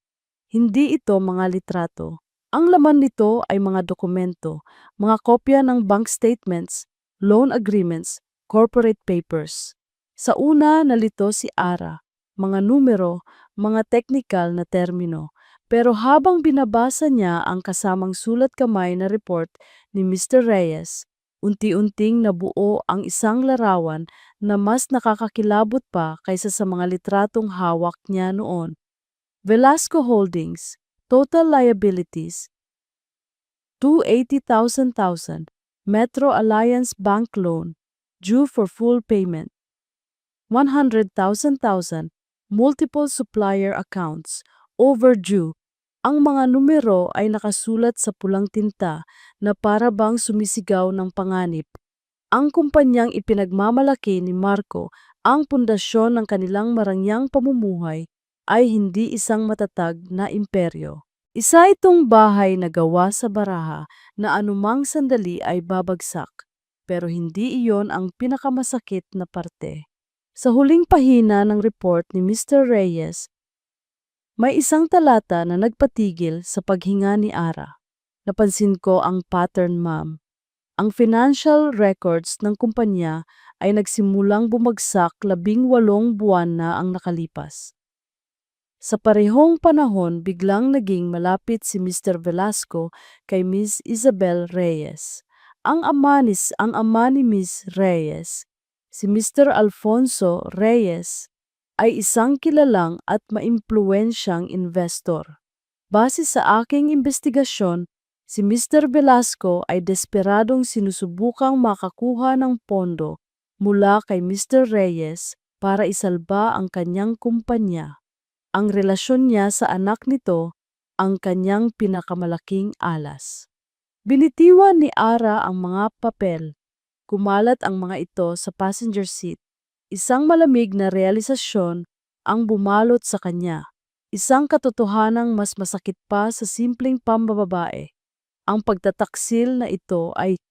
Hindi ito mga litrato. Ang laman nito ay mga dokumento, mga kopya ng bank statements, loan agreements, corporate papers. Sa una nalito si Ara, mga numero, mga technical na termino. Pero habang binabasa niya ang kasamang sulat kamay na report ni Mr. Reyes, unti-unting nabuo ang isang larawan na mas nakakakilabot pa kaysa sa mga litratong hawak niya noon. Velasco Holdings, total liabilities, 280,000. Metro Alliance Bank loan, due for full payment, 100,000. Multiple supplier accounts, overdue. Ang mga numero ay nakasulat sa pulang tinta na para bang sumisigaw ng panganib. Ang kumpanyang ipinagmamalaki ni Marco, ang pundasyon ng kanilang marangyang pamumuhay, ay hindi isang matatag na imperyo. Isa itong bahay na gawa sa baraha na anumang sandali ay babagsak, pero hindi iyon ang pinakamasakit na parte. Sa huling pahina ng report ni Mr. Reyes, may isang talata na nagpatigil sa paghinga ni Ara. Napansin ko ang pattern, ma'am. Ang financial records ng kumpanya ay nagsimulang bumagsak 18 buwan na ang nakalipas. Sa parehong panahon, biglang naging malapit si Mr. Velasco kay Ms. Isabel Reyes. Ang ama ni Ms. Reyes, si Mr. Alfonso Reyes, ay isang kilalang at maimpluwensyang investor. Base sa aking investigasyon, si Mr. Velasco ay desperadong sinusubukang makakuha ng pondo mula kay Mr. Reyes para isalba ang kanyang kumpanya. Ang relasyon niya sa anak nito ang kanyang pinakamalaking alas. Binitiwan ni Ara ang mga papel. Kumalat ang mga ito sa passenger seat. Isang malamig na realisasyon ang bumalot sa kanya. Isang katotohanang mas masakit pa sa simpleng pambababae. Ang pagtataksil na ito ay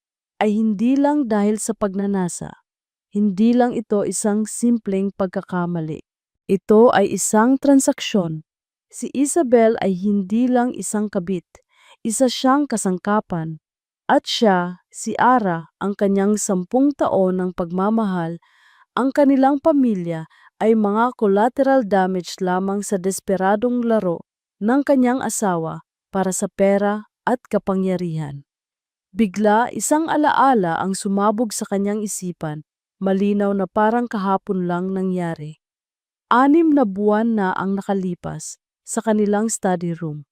hindi lang dahil sa pagnanasa. Hindi lang ito isang simpleng pagkakamali. Ito ay isang transaksyon. Si Isabel ay hindi lang isang kabit. Isa siyang kasangkapan. At siya, si Ara, ang kanyang 10 taon ng pagmamahal, ang kanilang pamilya ay mga collateral damage lamang sa desperadong laro ng kanyang asawa para sa pera at kapangyarihan. Bigla isang alaala ang sumabog sa kanyang isipan, malinaw na parang kahapon lang nangyari. 6 na buwan na ang nakalipas sa kanilang study room.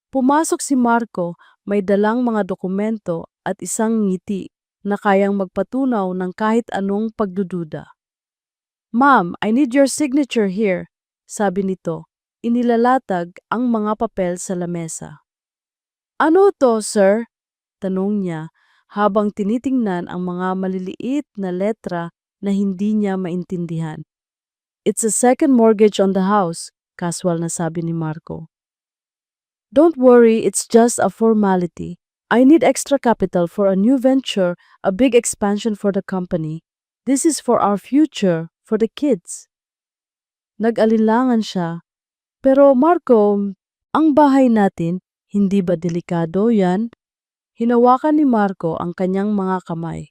Pumasok si Marco, may dalang mga dokumento at isang ngiti na kayang magpatunaw ng kahit anong pagdududa. "Ma'am, I need your signature here," sabi nito. Inilalatag ang mga papel sa lamesa. "Ano to, sir?" tanong niya habang tinitingnan ang mga maliliit na letra na hindi niya maintindihan. "It's a second mortgage on the house," casual na sabi ni Marco. "Don't worry, it's just a formality. I need extra capital for a new venture, a big expansion for the company. This is for our future, for the kids." Nag-alinlangan siya. "Pero Marco, ang bahay natin, hindi ba delikado yan?" Hinawakan ni Marco ang kanyang mga kamay.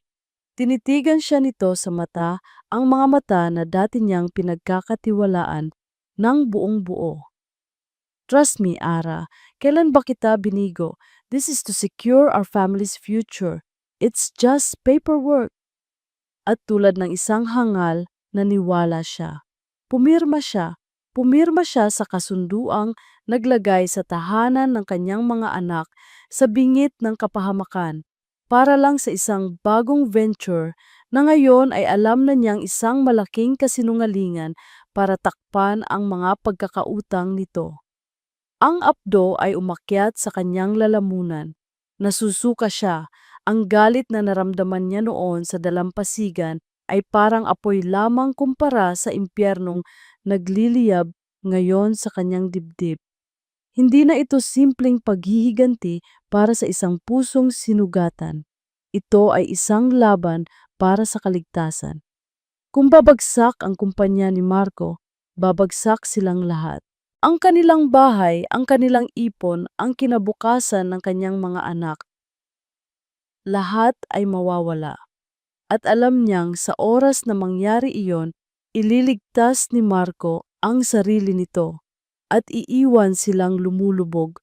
Tinitigan siya nito sa mata, ang mga mata na dati niyang pinagkakatiwalaan ng buong buo. "Trust me, Ara. Kailan ba kita binigo? This is to secure our family's future. It's just paperwork." At tulad ng isang hangal, naniwala siya. Pumirma siya. Pumirma siya sa kasunduang naglagay sa tahanan ng kanyang mga anak sa bingit ng kapahamakan para lang sa isang bagong venture na ngayon ay alam na niyang isang malaking kasinungalingan para takpan ang mga pagkakautang nito. Ang apdo ay umakyat sa kanyang lalamunan. Nasusuka siya. Ang galit na naramdaman niya noon sa dalampasigan ay parang apoy lamang kumpara sa impyernong nagliliyab ngayon sa kanyang dibdib. Hindi na ito simpleng paghihiganti para sa isang pusong sinugatan. Ito ay isang laban para sa kaligtasan. Kung babagsak ang kumpanya ni Marco, babagsak silang lahat. Ang kanilang bahay, ang kanilang ipon, ang kinabukasan ng kanyang mga anak. Lahat ay mawawala. At alam niyang sa oras na mangyari iyon, ililigtas ni Marco ang sarili nito at iiwan silang lumulubog.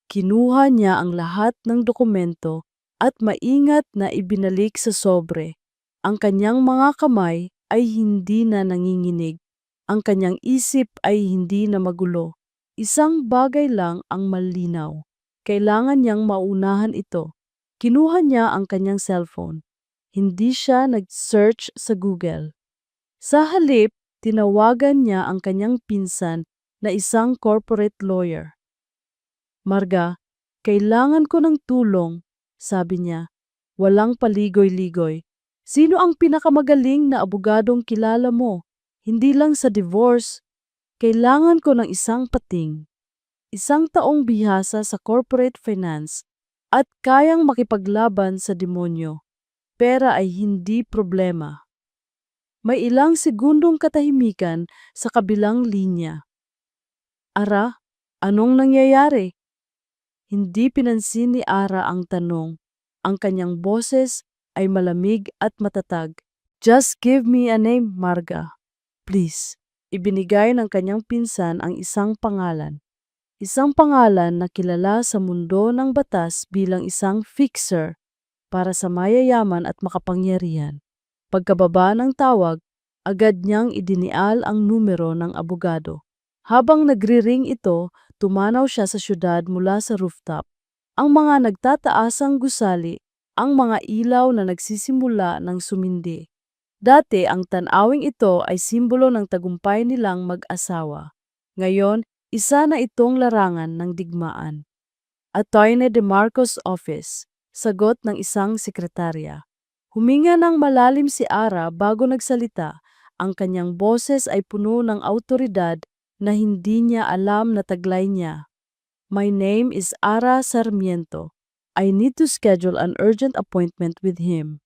Kinuha niya ang lahat ng dokumento at maingat na ibinalik sa sobre. Ang kanyang mga kamay ay hindi na nanginginig. Ang kanyang isip ay hindi na magulo. Isang bagay lang ang malinaw. Kailangan niyang maunahan ito. Kinuha niya ang kanyang cellphone. Hindi siya nag-search sa Google. Sa halip, tinawagan niya ang kanyang pinsan na isang corporate lawyer. Marga, kailangan ko ng tulong, sabi niya. Walang paligoy-ligoy. Sino ang pinakamagaling na abogadong kilala mo? Hindi lang sa divorce. Kailangan ko ng isang pating. Isang taong bihasa sa corporate finance at kayang makipaglaban sa demonyo. Pera ay hindi problema. May ilang segundong katahimikan sa kabilang linya. Ara, anong nangyayari? Hindi pinansin ni Ara ang tanong. Ang kanyang boses ay malamig at matatag. Just give me a name, Marga. Please. Ibinigay ng kanyang pinsan ang isang pangalan. Isang pangalan na kilala sa mundo ng batas bilang isang fixer para sa mayayaman at makapangyarihan. Pagkababa ng tawag, agad niyang idinial ang numero ng abogado. Habang nagri-ring ito, tumanaw siya sa syudad mula sa rooftop. Ang mga nagtataasang gusali, ang mga ilaw na nagsisimula ng sumindi. Dati ang tanawing ito ay simbolo ng tagumpay nilang mag-asawa. Ngayon, isa na itong larangan ng digmaan. Attorney De Marcos office, sagot ng isang sekretarya. Huminga ng malalim si Ara bago nagsalita. Ang kanyang boses ay puno ng awtoridad na hindi niya alam na taglay niya. My name is Ara Sarmiento. I need to schedule an urgent appointment with him.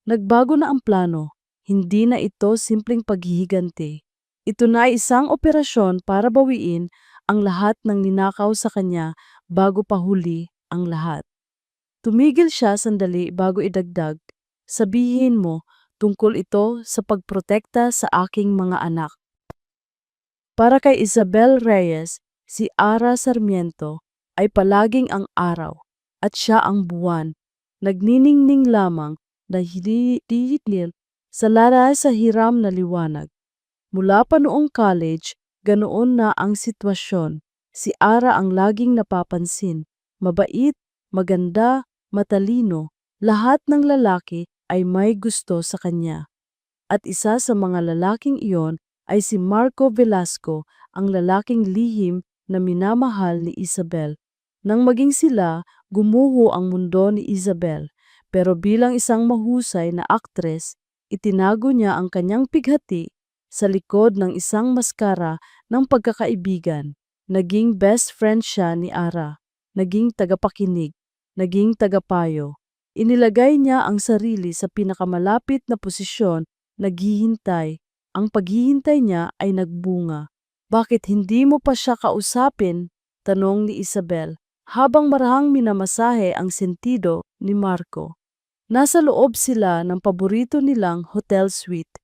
Nagbago na ang plano. Hindi na ito simpleng paghihiganti. Ito na ay isang operasyon para bawiin ang lahat ng ninakaw sa kanya bago pa huli ang lahat. Tumigil siya sandali bago idagdag. Sabihin mo, tungkol ito sa pagprotekta sa aking mga anak. Para kay Isabel Reyes, si Ara Sarmiento ay palaging ang araw at siya ang buwan. Nagniningning lamang na hilitil sa laras sa hiram na liwanag. Mula pa noong college, ganoon na ang sitwasyon. Si Ara ang laging napapansin. Mabait, maganda, matalino. Lahat ng lalaki ay may gusto sa kanya. At isa sa mga lalaking iyon ay si Marco Velasco, ang lalaking lihim na minamahal ni Isabel. Nang maging sila, gumuho ang mundo ni Isabel. Pero bilang isang mahusay na aktres, itinago niya ang kanyang pighati sa likod ng isang maskara ng pagkakaibigan. Naging best friend siya ni Ara. Naging tagapakinig. Naging tagapayo. Inilagay niya ang sarili sa pinakamalapit na posisyon, naghihintay. Ang paghihintay niya ay nagbunga. Bakit hindi mo pa siya kausapin? Tanong ni Isabel, habang marahang minamasahe ang sentido ni Marco. Nasa loob sila ng paborito nilang hotel suite.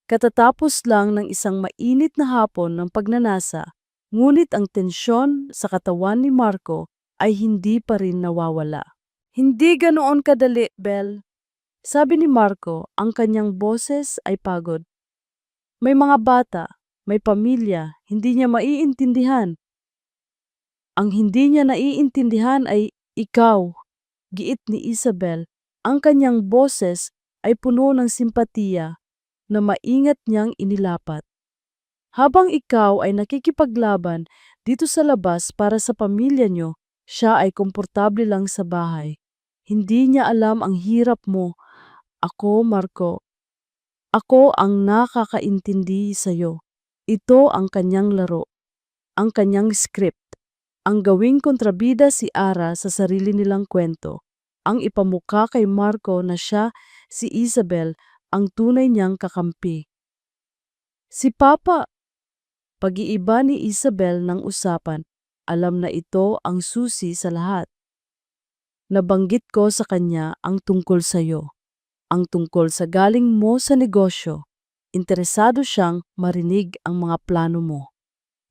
Katatapos lang ng isang mainit na hapon ng pagnanasa, ngunit ang tensyon sa katawan ni Marco ay hindi pa rin nawawala. Hindi ganoon kadali, Belle. Sabi ni Marco, ang kanyang boses ay pagod. May mga bata, may pamilya, hindi niya maiintindihan. Ang hindi niya naiintindihan ay ikaw, giit ni Isabel. Ang kanyang boses ay puno ng simpatiya na maingat niyang inilapat. Habang ikaw ay nakikipaglaban dito sa labas para sa pamilya niyo, siya ay komportable lang sa bahay. Hindi niya alam ang hirap mo. Ako, Marco, ako ang nakakaintindi sa'yo. Ito ang kanyang laro, ang kanyang script, ang gawing kontrabida si Ara sa sarili nilang kwento, ang ipamukha kay Marco na siya, si Isabel, ang tunay niyang kakampi. Si Papa, pag-iiba ni Isabel ng usapan, alam na ito ang susi sa lahat. Nabanggit ko sa kanya ang tungkol sa'yo. Ang tungkol sa galing mo sa negosyo. Interesado siyang marinig ang mga plano mo.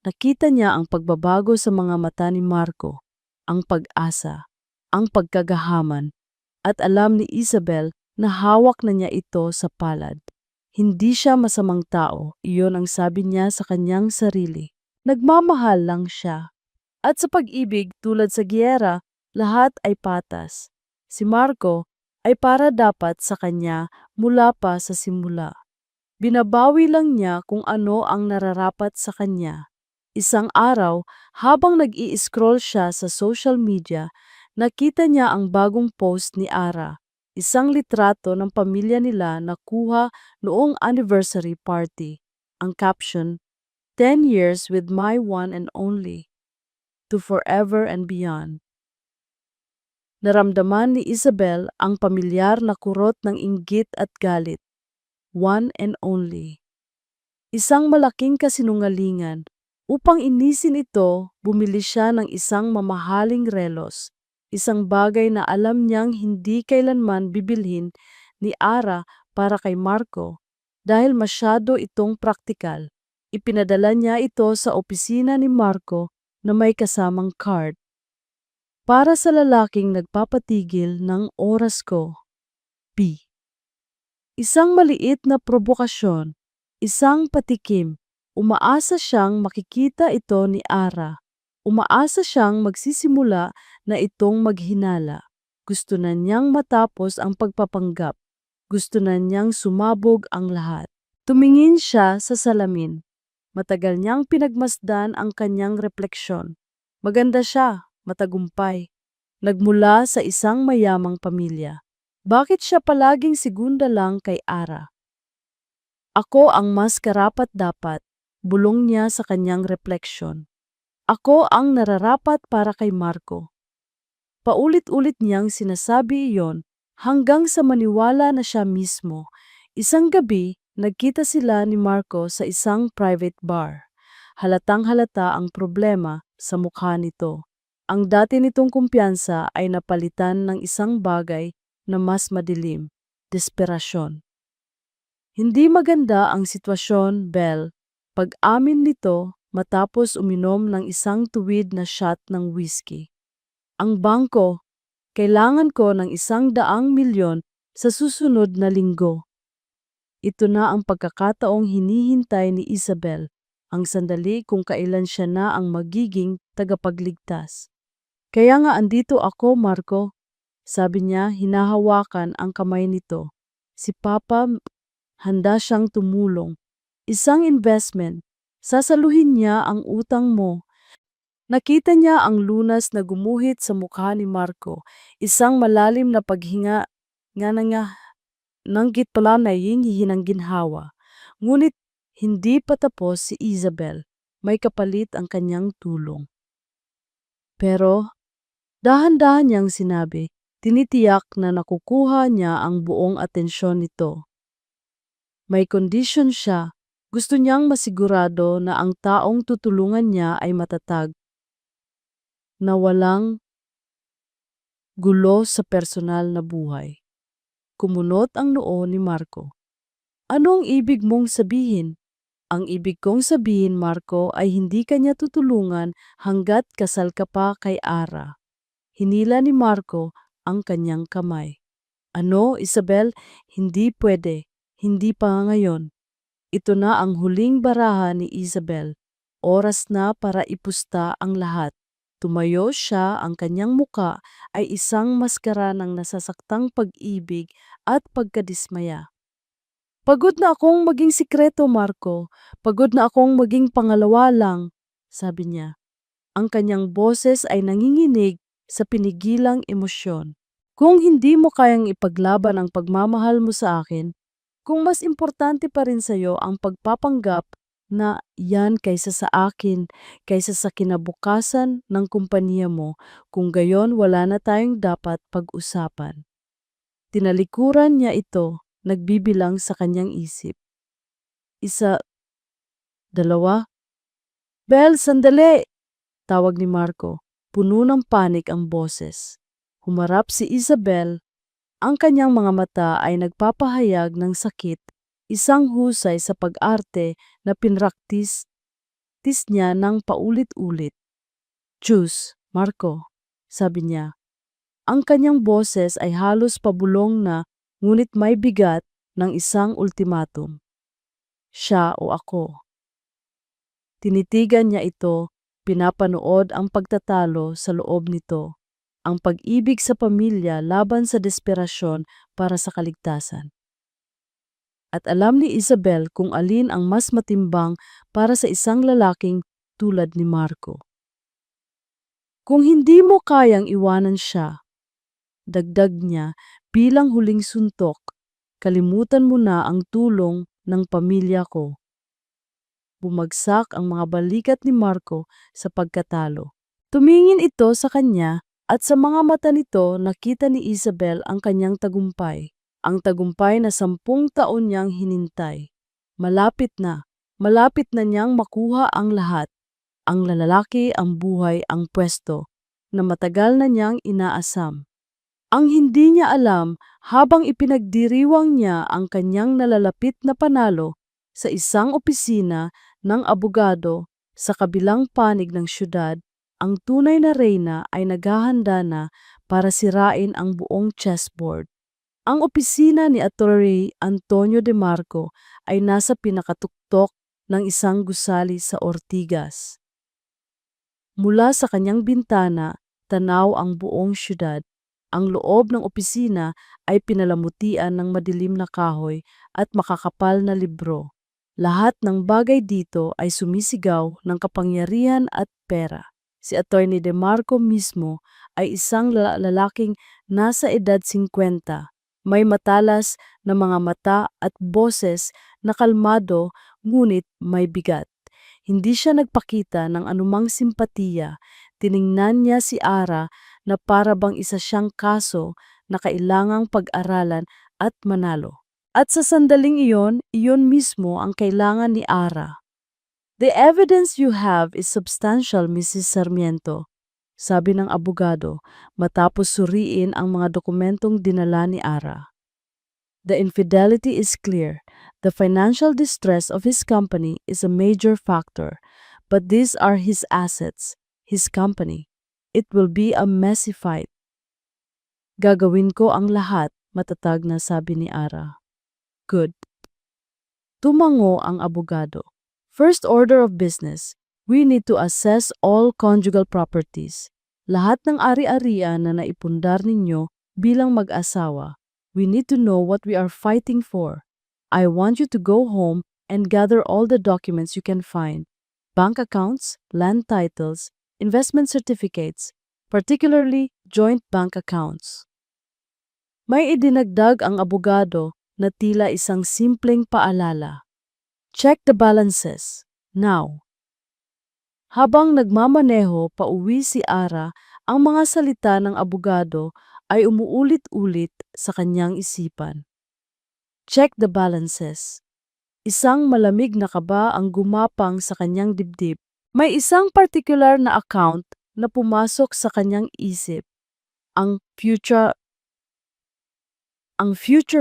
Nakita niya ang pagbabago sa mga mata ni Marco, ang pag-asa, ang pagkagahaman, at alam ni Isabel na hawak na niya ito sa palad. Hindi siya masamang tao, iyon ang sabi niya sa kanyang sarili. Nagmamahal lang siya. At sa pag-ibig, tulad sa giyera, lahat ay patas. Si Marco ay para dapat sa kanya mula pa sa simula. Binabawi lang niya kung ano ang nararapat sa kanya. Isang araw, habang nag-i-scroll siya sa social media, nakita niya ang bagong post ni Ara. Isang litrato ng pamilya nila na kuha noong anniversary party. Ang caption, 10 years with my one and only, to forever and beyond. Naramdaman ni Isabel ang pamilyar na kurot ng inggit at galit. One and only. Isang malaking kasinungalingan. Upang inisin ito, bumili siya ng isang mamahaling relos. Isang bagay na alam niyang hindi kailanman bibilhin ni Ara para kay Marco dahil masyado itong praktikal. Ipinadala niya ito sa opisina ni Marco na may kasamang card. Para sa lalaking nagpapatigil ng oras ko. P. Isang maliit na probokasyon, isang patikim. Umaasa siyang makikita ito ni Ara. Umaasa siyang magsisimula na itong maghinala. Gusto na niyang matapos ang pagpapanggap. Gusto na niyang sumabog ang lahat. Tumingin siya sa salamin. Matagal niyang pinagmasdan ang kanyang refleksyon. Maganda siya, matagumpay. Nagmula sa isang mayamang pamilya. Bakit siya palaging segunda lang kay Ara? Ako ang mas karapat-dapat, bulong niya sa kanyang refleksyon. Ako ang nararapat para kay Marco. Paulit-ulit niyang sinasabi iyon hanggang sa maniwala na siya mismo. Isang gabi, nagkita sila ni Marco sa isang private bar. Halatang-halata ang problema sa mukha nito. Ang dati nitong kumpiyansa ay napalitan ng isang bagay na mas madilim, desperasyon. Hindi maganda ang sitwasyon, Belle. Pag-amin nito matapos uminom ng isang tuwid na shot ng whiskey. Ang bangko, kailangan ko ng 100 milyon sa susunod na linggo. Ito na ang pagkakataong hinihintay ni Isabel, ang sandali kung kailan siya na ang magiging tagapagligtas. Kaya nga andito ako, Marco, sabi niya hinahawakan ang kamay nito. Si Papa, handa siyang tumulong. Isang investment, sasaluhin niya ang utang mo. Nakita niya ang lunas na gumuhit sa mukha ni Marco, isang malalim na paghinga nga nanggit pala na hinang ginhawa. Ngunit hindi pa tapos si Isabel, may kapalit ang kanyang tulong. Pero dahan-dahan niyang sinabi, tinitiyak na nakukuha niya ang buong atensyon nito. May kondisyon siya. Gusto niyang masigurado na ang taong tutulungan niya ay matatag, na walang gulo sa personal na buhay. Kumunot ang noo ni Marco. Anong ibig mong sabihin? Ang ibig kong sabihin, Marco, ay hindi kanya tutulungan hanggat kasal ka pa kay Ara. Hinila ni Marco ang kanyang kamay. Ano, Isabel? Hindi pwede. Hindi pa ngayon. Ito na ang huling baraha ni Isabel. Oras na para ipusta ang lahat. Tumayo siya, ang kanyang muka ay isang maskara ng nasasaktang pag-ibig at pagkadismaya. Pagod na akong maging sikreto, Marco. Pagod na akong maging pangalawa lang, sabi niya. Ang kanyang boses ay nanginginig sa pinigilang emosyon. Kung hindi mo kayang ipaglaban ang pagmamahal mo sa akin, kung mas importante pa rin sa'yo ang pagpapanggap na yan kaysa sa akin, kaysa sa kinabukasan ng kumpanya mo, kung gayon wala na tayong dapat pag-usapan. Tinalikuran niya ito, nagbibilang sa kanyang isip. 1, 2. Bel, sandali! Tawag ni Marco, puno ng panik ang boses. Humarap si Isabel. Ang kanyang mga mata ay nagpapahayag ng sakit, isang husay sa pag-arte na pinraktis niya ng paulit-ulit. Diyos, Marco, sabi niya. Ang kanyang boses ay halos pabulong na ngunit may bigat ng isang ultimatum. siya o ako. Tinitigan niya ito, pinapanood ang pagtatalo sa loob nito, ang pag-ibig sa pamilya laban sa desperasyon para sa kaligtasan. At alam ni Isabel kung alin ang mas matimbang para sa isang lalaking tulad ni Marco. Kung hindi mo kayang iwanan siya, dagdag niya bilang huling suntok, kalimutan mo na ang tulong ng pamilya ko. Bumagsak ang mga balikat ni Marco sa pagkatalo. Tumingin ito sa kanya at sa mga mata nito nakita ni Isabel ang kanyang tagumpay. Ang tagumpay na 10 taon niyang hinintay. Malapit na niyang makuha ang lahat. Ang lalaki, ang buhay, ang pwesto na matagal na niyang inaasam. Ang hindi niya alam habang ipinagdiriwang niya ang kanyang nalalapit na panalo sa isang opisina ng abogado sa kabilang panig ng syudad, ang tunay na reyna ay naghahanda na para sirain ang buong chessboard. Ang opisina ni Atty. Antonio De Marco ay nasa pinakatuktok ng isang gusali sa Ortigas. Mula sa kanyang bintana, tanaw ang buong syudad. Ang loob ng opisina ay pinalamutian ng madilim na kahoy at makakapal na libro. Lahat ng bagay dito ay sumisigaw ng kapangyarihan at pera. Si Atty. De Marco mismo ay isang lalaking nasa edad 50. May matalas na mga mata at boses na kalmado ngunit may bigat. Hindi siya nagpakita ng anumang simpatiya. Tiningnan niya si Ara na para bang isa siyang kaso na kailangang pag-aralan at manalo. At sa sandaling iyon mismo ang kailangan ni Ara. "The evidence you have is substantial, Mrs. Sarmiento," sabi ng abogado matapos suriin ang mga dokumentong dinala ni Ara. "The infidelity is clear. The financial distress of his company is a major factor, but these are his assets, his company. It will be a messy fight." "Gagawin ko ang lahat," matatag na sabi ni Ara. "Good." Tumango ang abogado. "First order of business, we need to assess all conjugal properties. Lahat ng ari-arian na naipundar ninyo bilang mag-asawa. We need to know what we are fighting for. I want you to go home and gather all the documents you can find. Bank accounts, land titles, investment certificates, particularly joint bank accounts." May idinagdag ang abogado na tila isang simpleng paalala. "Check the balances, now." Habang nagmamaneho pauwi si Ara, ang mga salita ng abogado ay umuulit-ulit sa kanyang isipan. Check the balances. Isang malamig na kaba ang gumapang sa kanyang dibdib. May isang particular na account na pumasok sa kanyang isip. Ang future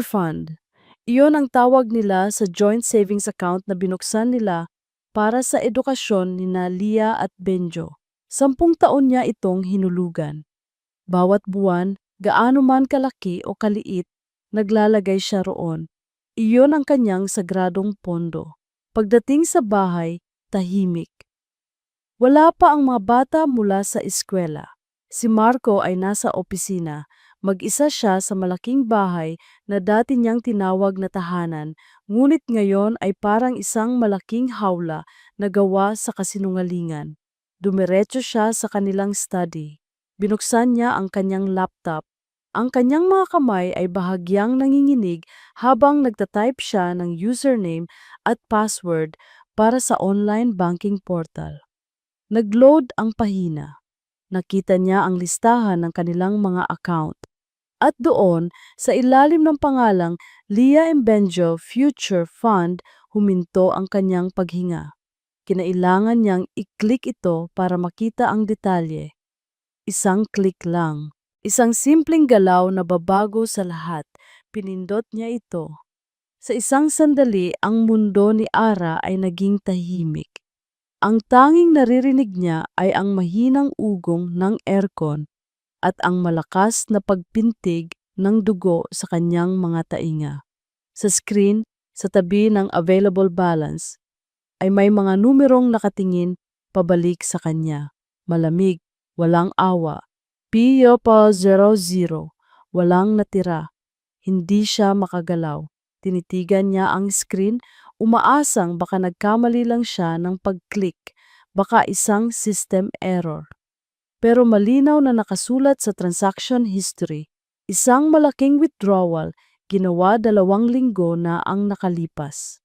fund. Iyon ang tawag nila sa joint savings account na binuksan nila para sa edukasyon ni Lia at Benjo. 10 taon niya itong hinulugan. Bawat buwan, gaano man kalaki o kaliit, naglalagay siya roon. Iyon ang kanyang sagradong pondo. Pagdating sa bahay, tahimik. Wala pa ang mga bata mula sa eskwela. Si Marco ay nasa opisina. Mag-isa siya sa malaking bahay na dati niyang tinawag na tahanan, ngunit ngayon ay parang isang malaking hawla na gawa sa kasinungalingan. Dumiretso siya sa kanilang study. Binuksan niya ang kanyang laptop. Ang kanyang mga kamay ay bahagyang nanginginig habang nagtatype siya ng username at password para sa online banking portal. Nag-load ang pahina. Nakita niya ang listahan ng kanilang mga account. At doon, sa ilalim ng pangalang Lia and Benjo Future Fund, huminto ang kanyang paghinga. Kinailangan niyang i-click ito para makita ang detalye. Isang click lang. Isang simpleng galaw na babago sa lahat. Pinindot niya ito. Sa isang sandali, ang mundo ni Ara ay naging tahimik. Ang tanging naririnig niya ay ang mahinang ugong ng aircon at ang malakas na pagpintig ng dugo sa kanyang mga tainga. Sa Sa tabi ng available balance ay may mga numerong nakatingin pabalik sa kanya. Malamig, walang awa. Pio pa 00, walang natira. Hindi siya makagalaw. Tinitigan niya ang screen, umaasang baka nagkamali lang siya ng pag-click, baka isang system error. Pero malinaw na nakasulat sa transaction history, isang malaking withdrawal ginawa 2 linggo na ang nakalipas.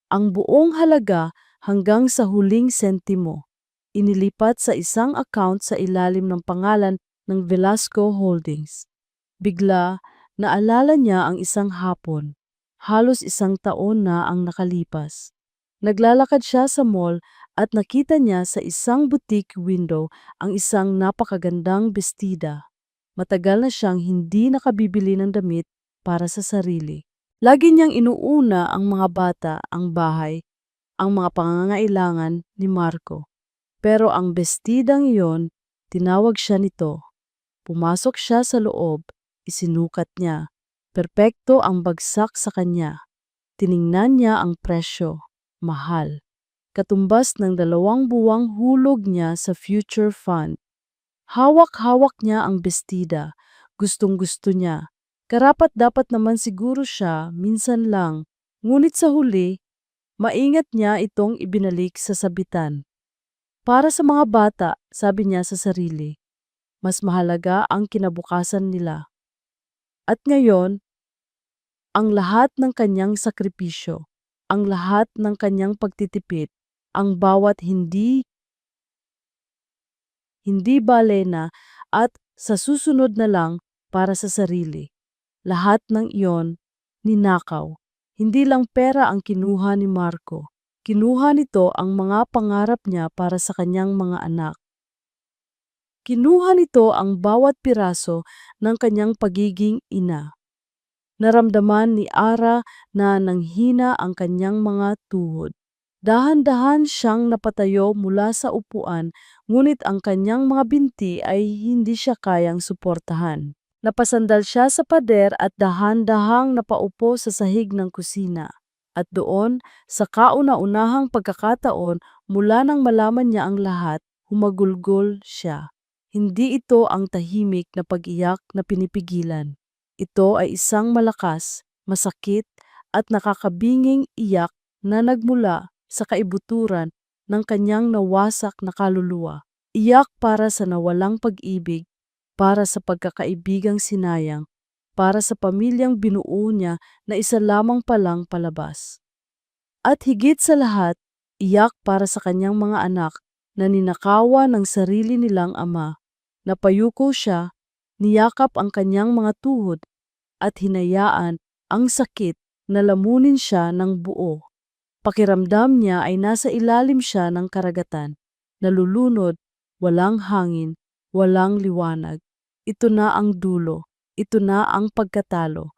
Ang buong halaga hanggang sa huling sentimo, inilipat sa isang account sa ilalim ng pangalan ng Velasco Holdings. Bigla, naalala niya ang isang hapon. Halos 1 taon na ang nakalipas. Naglalakad siya sa mall at nakita niya sa isang boutique window ang isang napakagandang bestida. Matagal na siyang hindi nakabibili ng damit para sa sarili. Lagi niyang inuuna ang mga bata, ang bahay, ang mga pangangailangan ni Marco. Pero ang bestidang iyon, tinawag siya nito. Pumasok siya sa loob, isinukat niya. Perpekto ang bagsak sa kanya. Tiningnan niya ang presyo. Mahal. Katumbas ng 2 buwang hulog niya sa future fund. Hawak-hawak niya ang bestida. Gustong-gusto niya. Karapat-dapat naman siguro siya, minsan lang. Ngunit sa huli, maingat niya itong ibinalik sa sabitan. Para sa mga bata, sabi niya sa sarili, mas mahalaga ang kinabukasan nila. At ngayon, ang lahat ng kanyang sakripisyo, ang lahat ng kanyang pagtitipid, ang bawat hindi balena at sa susunod na lang para sa sarili. Lahat ng iyon, ninakaw. Hindi lang pera ang kinuha ni Marco. Kinuha nito ang mga pangarap niya para sa kanyang mga anak. Kinuha nito ang bawat piraso ng kanyang pagiging ina. Naramdaman ni Ara na nanghina ang kanyang mga tuhod. Dahan-dahan siyang napatayo mula sa upuan, ngunit ang kanyang mga binti ay hindi siya kayang suportahan. Napasandal siya sa pader at dahan-dahang napaupo sa sahig ng kusina. At doon, sa kauna-unahang pagkakataon, mula nang malaman niya ang lahat, humagulgol siya. Hindi ito ang tahimik na pag-iyak na pinipigilan. Ito ay isang malakas, masakit, at nakakabinging iyak na nagmula sa kaibuturan ng kanyang nawasak na kaluluwa. Iyak para sa nawalang pag-ibig, para sa pagkakaibigang sinayang, para sa pamilyang binuo niya na isa lamang palang palabas. At higit sa lahat, iyak para sa kanyang mga anak na ninakawan ng sarili nilang ama. Napayuko siya, niyakap ang kanyang mga tuhod at hinayaan ang sakit na lamunin siya ng buo. Pakiramdam niya ay nasa ilalim siya ng karagatan, nalulunod, walang hangin, walang liwanag. Ito na ang dulo, ito na ang pagkatalo.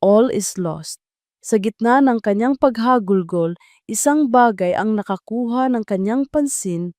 All is lost. Sa gitna ng kanyang paghagulgol, isang bagay ang nakakuha ng kanyang pansin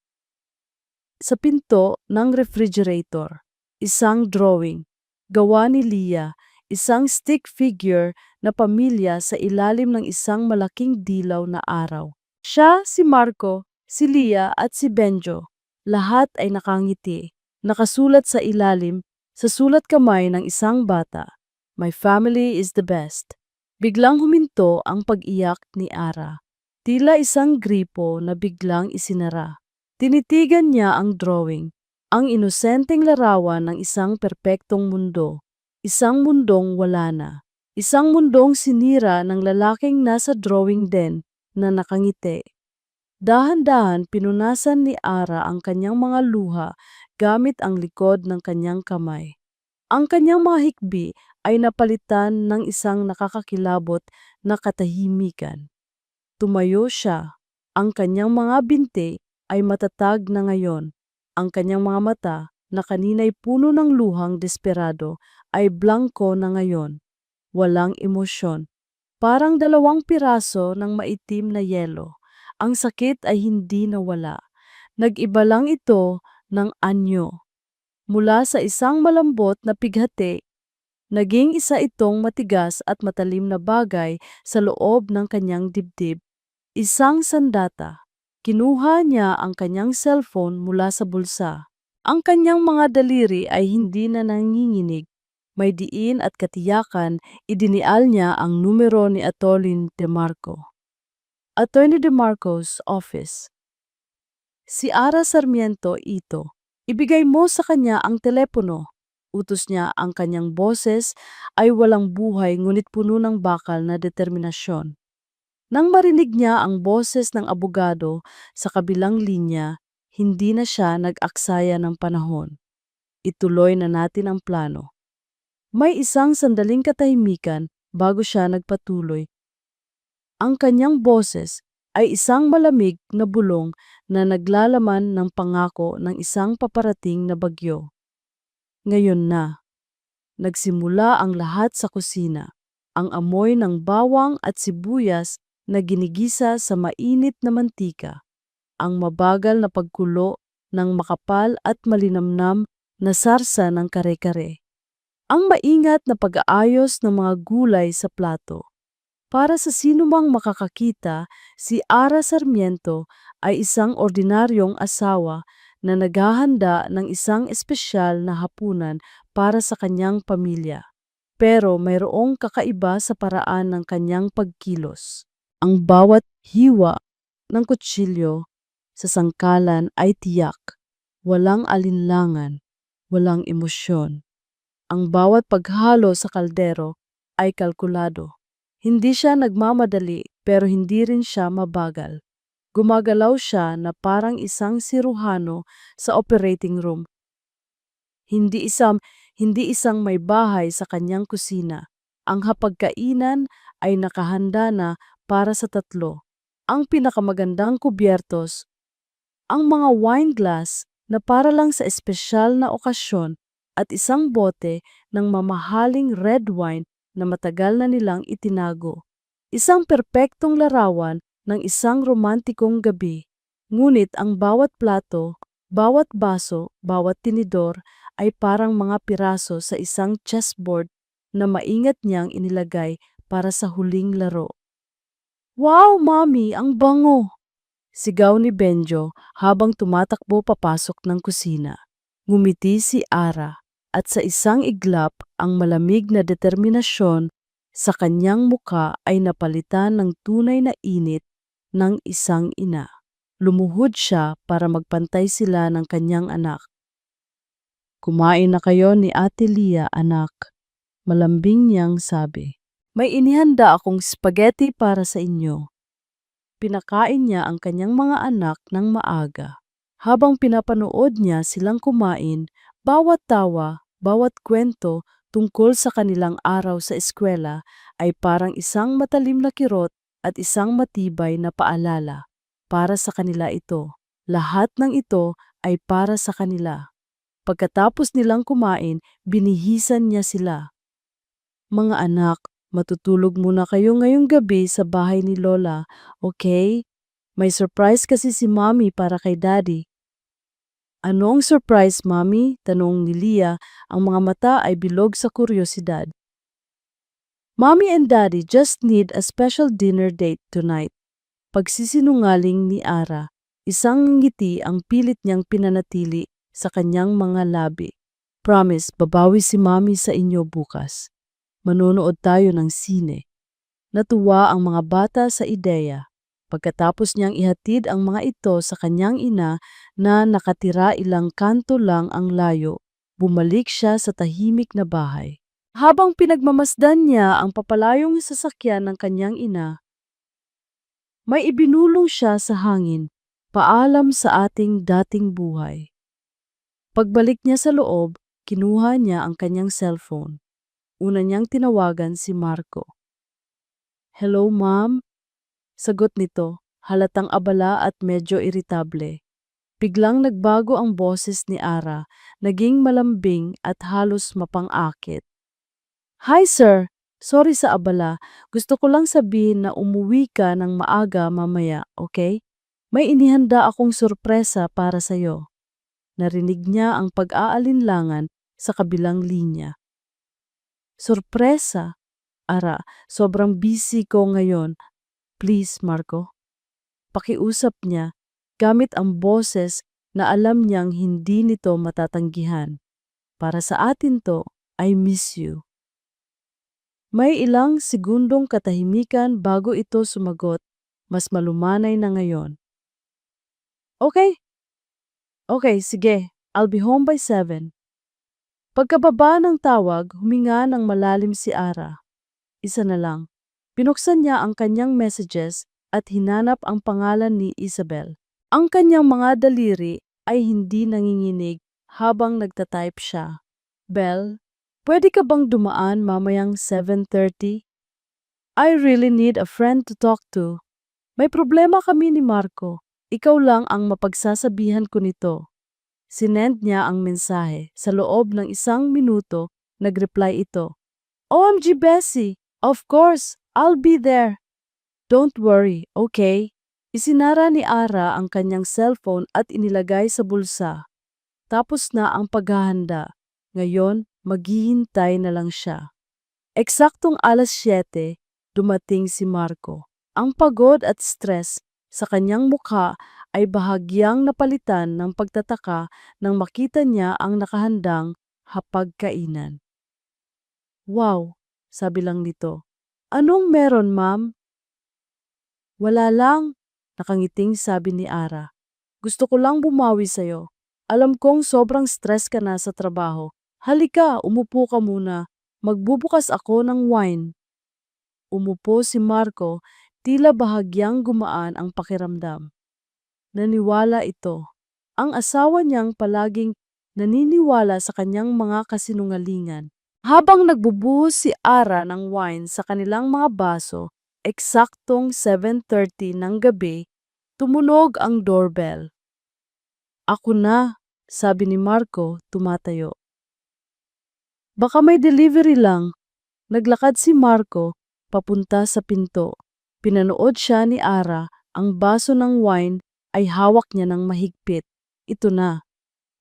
sa pinto ng refrigerator. Isang drawing, gawa ni Leah, isang stick figure na pamilya sa ilalim ng isang malaking dilaw na araw. Siya, si Marco, si Leah at si Benjo. Lahat ay nakangiti. Nakasulat sa ilalim, sa sulat kamay ng isang bata, "My family is the best." Biglang huminto ang pag-iyak ni Ara. Tila isang gripo na biglang isinara. Tinitigan niya ang drawing, ang inosenteng larawan ng isang perpektong mundo. Isang mundong wala na. Isang mundong sinira ng lalaking nasa drawing din na nakangiti. Dahan-dahan pinunasan ni Ara ang kanyang mga luha gamit ang likod ng kanyang kamay. Ang kanyang mga hikbi ay napalitan ng isang nakakakilabot na katahimikan. Tumayo siya. Ang kanyang mga binti ay matatag na ngayon. Ang kanyang mga mata na kanina'y puno ng luhang desperado ay blanko na ngayon. Walang emosyon. Parang 2 piraso ng maitim na yelo. Ang sakit ay hindi nawala. Nag-iba lang ito ng anyo. Mula sa isang malambot na pighati, Naging isa itong matigas at matalim na bagay sa loob ng kanyang dibdib. Isang sandata. Kinuha niya ang kanyang cellphone mula sa bulsa. Ang kanyang mga daliri ay hindi na nanginginig. May diin at katiyakan, idinial niya ang numero ni Atty. DeMarco. Atty. DeMarco's office. Si Ara Sarmiento ito. Ibigay mo sa kanya ang telepono. Utos niya, ang kanyang boses ay walang buhay ngunit puno ng bakal na determinasyon. Nang marinig niya ang boses ng abogado sa kabilang linya, hindi na siya nag-aksaya ng panahon. Ituloy na natin ang plano. May isang sandaling katahimikan bago siya nagpatuloy. Ang kanyang boses ay isang malamig na bulong na naglalaman ng pangako ng isang paparating na bagyo. Ngayon na, nagsimula ang lahat sa kusina. Ang amoy ng bawang at sibuyas na ginigisa sa mainit na mantika. Ang mabagal na pagkulo ng makapal at malinamnam na sarsa ng kare-kare. Ang maingat na pag-aayos ng mga gulay sa plato. Para sa sinumang makakakita, si Ara Sarmiento ay isang ordinaryong asawa na naghahanda ng isang espesyal na hapunan para sa kanyang pamilya. Pero mayroong kakaiba sa paraan ng kanyang pagkilos. Ang bawat hiwa ng kutsilyo sa sangkalan ay tiyak, walang alinlangan, walang emosyon. Ang bawat paghalo sa kaldero ay kalkulado. Hindi siya nagmamadali pero hindi rin siya mabagal. Gumagalaw siya na parang isang siruhano sa operating room. Hindi isang may bahay sa kanyang kusina. Ang hapagkainan ay nakahanda na para sa tatlo. Ang pinakamagandang kubyertos, ang mga wine glass na para lang sa espesyal na okasyon at isang bote ng mamahaling red wine na matagal na nilang itinago. Isang perpektong larawan ng isang romantikong gabi. Ngunit ang bawat plato, bawat baso, bawat tinidor ay parang mga piraso sa isang chessboard na maingat niyang inilagay para sa huling laro. "Wow, Mommy! Ang bango!" Sigaw ni Benjo habang tumatakbo papasok ng kusina. Ngumiti si Ara at sa isang iglap ang malamig na determinasyon sa kanyang muka ay napalitan ng tunay na init ng isang ina. Lumuhod siya para magpantay sila ng kanyang anak. "Kumain na kayo ni Ate Lia, anak," malambing niyang sabi. "May inihanda akong spaghetti para sa inyo." Pinakain niya ang kanyang mga anak ng maaga. Habang pinapanood niya silang kumain, bawat tawa, bawat kwento tungkol sa kanilang araw sa eskwela ay parang isang matalim na kirot at isang matibay na paalala. Para sa kanila ito. Lahat ng ito ay para sa kanila. Pagkatapos nilang kumain, binihisan niya sila. "Mga anak, matutulog muna kayo ngayong gabi sa bahay ni Lola, okay? May surprise kasi si Mommy para kay Daddy." "Ano ang surprise, Mommy?" tanong ni Lia. Ang mga mata ay bilog sa kuryosidad. "Mommy and Daddy just need a special dinner date tonight." Pagsisinungaling ni Ara, isang ngiti ang pilit niyang pinanatili sa kanyang mga labi. "Promise, babawi si Mommy sa inyo bukas. Manonood tayo ng sine." Natuwa ang mga bata sa ideya. Pagkatapos niyang ihatid ang mga ito sa kanyang ina na nakatira ilang kanto lang ang layo, bumalik siya sa tahimik na bahay. Habang pinagmamasdan niya ang papalayong sasakyan ng kanyang ina, may ibinulong siya sa hangin, "Paalam sa ating dating buhay." Pagbalik niya sa loob, kinuha niya ang kanyang cellphone. Una niyang tinawagan si Marco. "Hello, Ma'am?" Sagot nito, halatang abala at medyo iritable. Biglang nagbago ang boses ni Ara, naging malambing at halos mapang-akit. "Hi, sir! Sorry sa abala. Gusto ko lang sabihin na umuwi ka ng maaga mamaya, okay? May inihanda akong sorpresa para sa'yo." Narinig niya ang pag-aalinlangan sa kabilang linya. Sorpresa. Ara, sobrang busy ko ngayon. Please, Marco. Pakiusap niya gamit ang boses na alam niyang hindi nito matatanggihan. Para sa atin to, I miss you. May ilang segundong katahimikan bago ito sumagot. Mas malumanay na ngayon. Okay, okay, sige. I'll be home by 7. Pagkababa ng tawag, huminga ng malalim si Ara. Isa na lang. Binuksan niya ang kanyang messages at hinanap ang pangalan ni Isabel. Ang kanyang mga daliri ay hindi nanginginig habang nagtatype siya. Belle, pwede ka bang dumaan mamayang 7:30? I really need a friend to talk to. May problema kami ni Marco. Ikaw lang ang mapagsasabihan ko nito. Sinend niya ang mensahe. Sa loob ng 1 minuto, nag-reply ito. OMG Bessie! Of course, I'll be there. Don't worry, okay? Isinara ni Ara ang kanyang cellphone at inilagay sa bulsa. Tapos na ang paghahanda. Ngayon, maghihintay na lang siya. Eksaktong alas 7, dumating si Marco. Ang pagod at stress sa kanyang mukha ay bahagyang napalitan ng pagtataka nang makita niya ang nakahandang hapagkainan. Wow, sabi lang nito. Anong meron, ma'am? Wala lang, nakangiting sabi ni Ara. Gusto ko lang bumawi sa'yo. Alam kong sobrang stress ka na sa trabaho. Halika, umupo ka muna. Magbubukas ako ng wine. Umupo si Marco, tila bahagyang gumaan ang pakiramdam. Naniwala ito. Ang asawa niyang palaging naniniwala sa kanyang mga kasinungalingan. Habang nagbubuhos si Ara ng wine sa kanilang mga baso, eksaktong 7:30 ng gabi, tumunog ang doorbell. Ako na, sabi ni Marco, tumatayo. Baka may delivery lang. Naglakad si Marco papunta sa pinto. Pinanood siya ni Ara, ang baso ng wine ay hawak niya ng mahigpit. Ito na.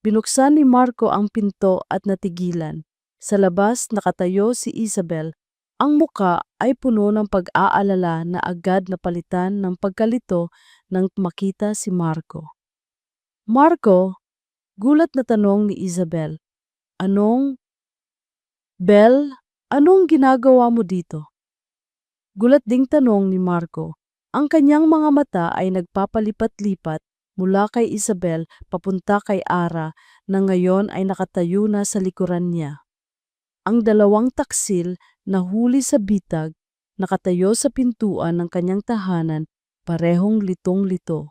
Binuksan ni Marco ang pinto at natigilan. Sa labas nakatayo si Isabel. Ang muka ay puno ng pag-aalala na agad napalitan ng pagkalito nang makita si Marco. Marco, gulat na tanong ni Isabel. Belle, anong ginagawa mo dito? Gulat ding tanong ni Marco. Ang kanyang mga mata ay nagpapalipat-lipat mula kay Isabel papunta kay Ara na ngayon ay nakatayo na sa likuran niya. Ang dalawang taksil na huli sa bitag, nakatayo sa pintuan ng kanyang tahanan, parehong litong-lito.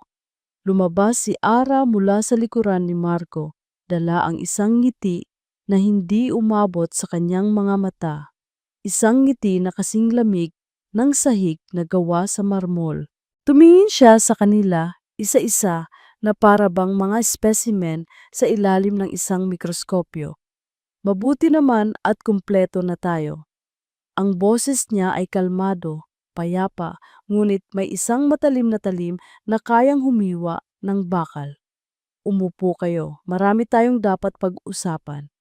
Lumabas si Ara mula sa likuran ni Marco, dala ang isang ngiti na hindi umabot sa kanyang mga mata. Isang ngiti na kasing lamig ng sahig na gawa sa marmol. Tumingin siya sa kanila, isa-isa, na para bang mga specimen sa ilalim ng isang mikroskopyo. Mabuti naman at kumpleto na tayo. Ang boses niya ay kalmado, payapa, ngunit may isang matalim na talim na kayang humiwa ng bakal. Umupo kayo, marami tayong dapat pag-usapan.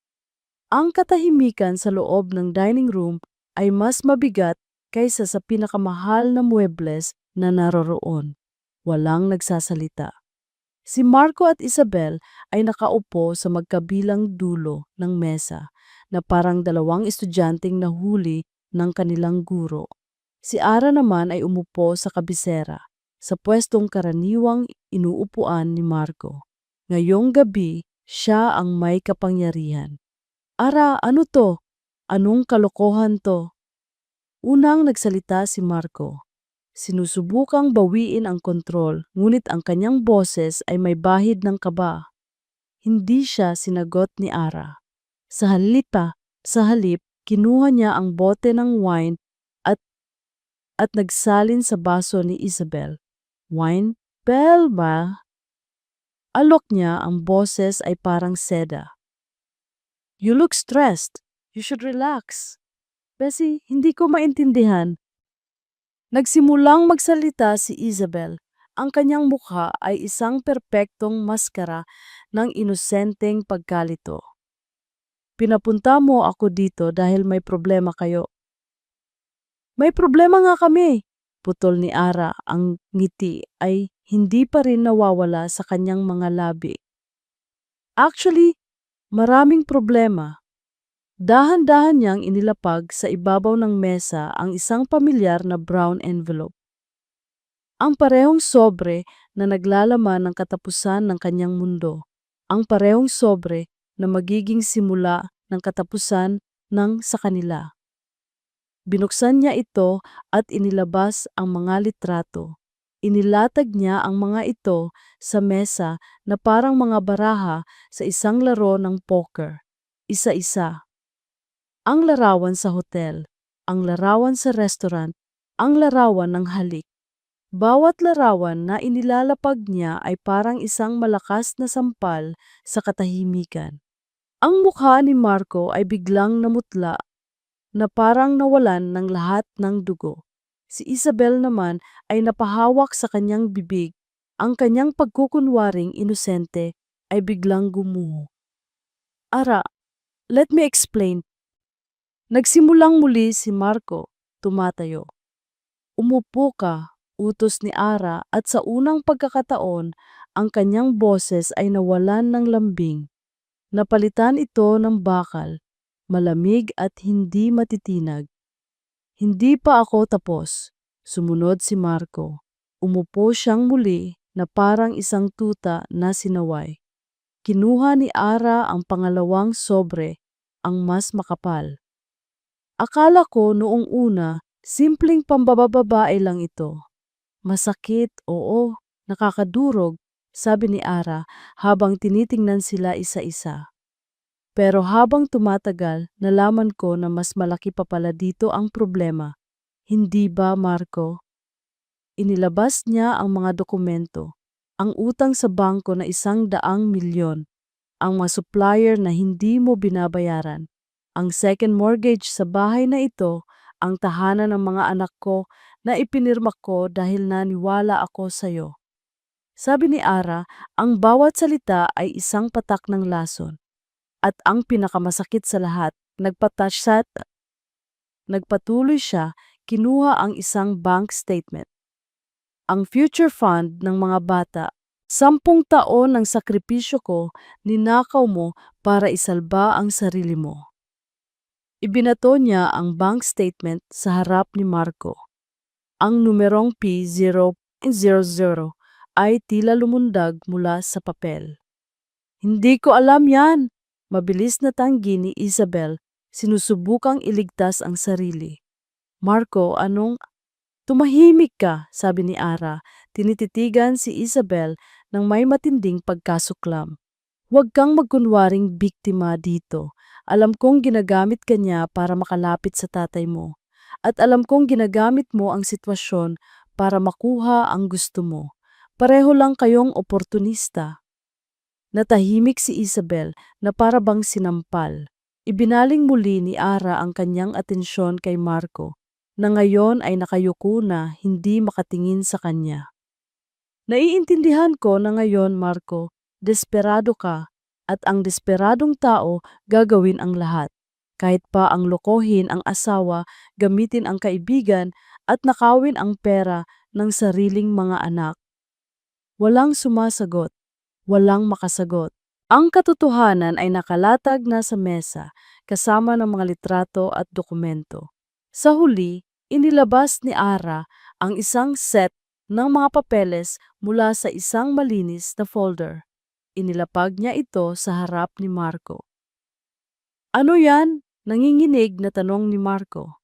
Ang katahimikan sa loob ng dining room ay mas mabigat kaysa sa pinakamahal na muebles na naroroon. Walang nagsasalita. Si Marco at Isabel ay nakaupo sa magkabilang dulo ng mesa na parang dalawang estudyanteng nahuli ng kanilang guro. Si Ara naman ay umupo sa kabisera, sa pwestong karaniwang inuupuan ni Marco. Ngayong gabi, siya ang may kapangyarihan. Ara, ano to? Anong kalokohan to? Unang nagsalita si Marco. Sinusubukang bawiin ang kontrol, ngunit ang kanyang boses ay may bahid ng kaba. Hindi siya sinagot ni Ara. Sa halip, kinuha niya ang bote ng wine at nagsalin sa baso ni Isabel. Wine? Belle ba? Alok niya, ang boses ay parang seda. You look stressed. You should relax. Bessie, hindi ko maintindihan. Nagsimulang magsalita si Isabel. Ang kanyang mukha ay isang perpektong maskara ng inosenteng pagkalito. Pinapunta mo ako dito dahil may problema kayo. May problema nga kami. Putol ni Ara, ang ngiti ay hindi pa rin nawawala sa kanyang mga labi. Actually, maraming problema. Dahan-dahan niyang inilapag sa ibabaw ng mesa ang isang pamilyar na brown envelope. Ang parehong sobre na naglalaman ng katapusan ng kanyang mundo. Ang parehong sobre na magiging simula ng katapusan ng sa kanila. Binuksan niya ito at inilabas ang mga litrato. Inilatag niya ang mga ito sa mesa na parang mga baraha sa isang laro ng poker. Isa-isa. Ang larawan sa hotel, ang larawan sa restaurant, ang larawan ng halik. Bawat larawan na inilalapag niya ay parang isang malakas na sampal sa katahimikan. Ang mukha ni Marco ay biglang namutla na parang nawalan ng lahat ng dugo. Si Isabel naman ay napahawak sa kanyang bibig. Ang kanyang pagkukunwaring inosente ay biglang gumuho. Ara, let me explain. Nagsimulang muli si Marco, tumatayo. Umupo ka, utos ni Ara at sa unang pagkakataon, ang kanyang boses ay nawalan ng lambing. Napalitan ito ng bakal, malamig at hindi matitinag. Hindi pa ako tapos. Sumunod si Marco. Umupo siyang muli na parang isang tuta na sinaway. Kinuha ni Ara ang pangalawang sobre, ang mas makapal. Akala ko noong una, simpleng pambababae lang ito. Masakit, oo, nakakadurog, sabi ni Ara habang tinitingnan sila isa-isa. Pero habang tumatagal, nalaman ko na mas malaki pa pala dito ang problema. Hindi ba, Marco? Inilabas niya ang mga dokumento, ang utang sa bangko na 100 milyon, ang mga supplier na hindi mo binabayaran, ang second mortgage sa bahay na ito, ang tahanan ng mga anak ko na ipinirma ko dahil naniwala ako sa'yo. Sabi ni Ara, ang bawat salita ay isang patak ng lason. At ang pinakamasakit sa lahat, nagpatuloy siya, kinuha ang isang bank statement. Ang future fund ng mga bata, 10 taon ng sakripisyo ko, ninakaw mo para isalba ang sarili mo. Ibinato niya ang bank statement sa harap ni Marco. Ang numerong P0.00 ay tila lumundag mula sa papel. Hindi ko alam yan. Mabilis na tanggi ni Isabel, sinusubukang iligtas ang sarili. Marco, anong? Tumahimik ka, sabi ni Ara, tinititigan si Isabel ng may matinding pagkasuklam. Huwag kang magkunwaring biktima dito. Alam kong ginagamit ka niya para makalapit sa tatay mo. At alam kong ginagamit mo ang sitwasyon para makuha ang gusto mo. Pareho lang kayong oportunista. Natahimik si Isabel na para bang sinampal. Ibinaling muli ni Ara ang kanyang atensyon kay Marco, na ngayon ay nakayuko na hindi makatingin sa kanya. Naiintindihan ko na ngayon, Marco, desperado ka, at ang desperadong tao gagawin ang lahat. Kahit pa ang lokohin ang asawa, gamitin ang kaibigan, at nakawin ang pera ng sariling mga anak. Walang sumasagot. Walang makasagot. Ang katotohanan ay nakalatag na sa mesa, kasama ng mga litrato at dokumento. Sa huli, inilabas ni Ara ang isang set ng mga papeles mula sa isang malinis na folder. Inilapag niya ito sa harap ni Marco. Ano yan? Nanginginig na tanong ni Marco.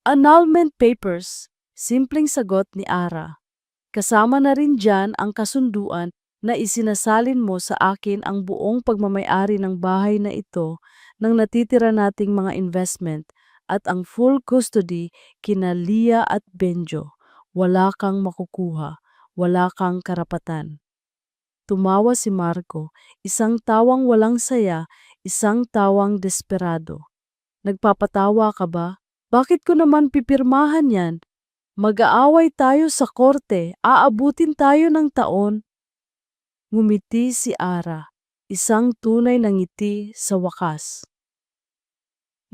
Annulment papers, simpleng sagot ni Ara. Kasama na rin dyan ang kasunduan na isinasalin mo sa akin ang buong pagmamayari ng bahay na ito ng natitira nating mga investment at ang full custody kina Lia at Benjo. Wala kang makukuha, wala kang karapatan. Tumawa si Marco, isang tawang walang saya, isang tawang desperado. Nagpapatawa ka ba? Bakit ko naman pipirmahan yan? Mag-aaway tayo sa korte, aabutin tayo ng taon. Ngumiti si Ara, isang tunay na ngiti sa wakas.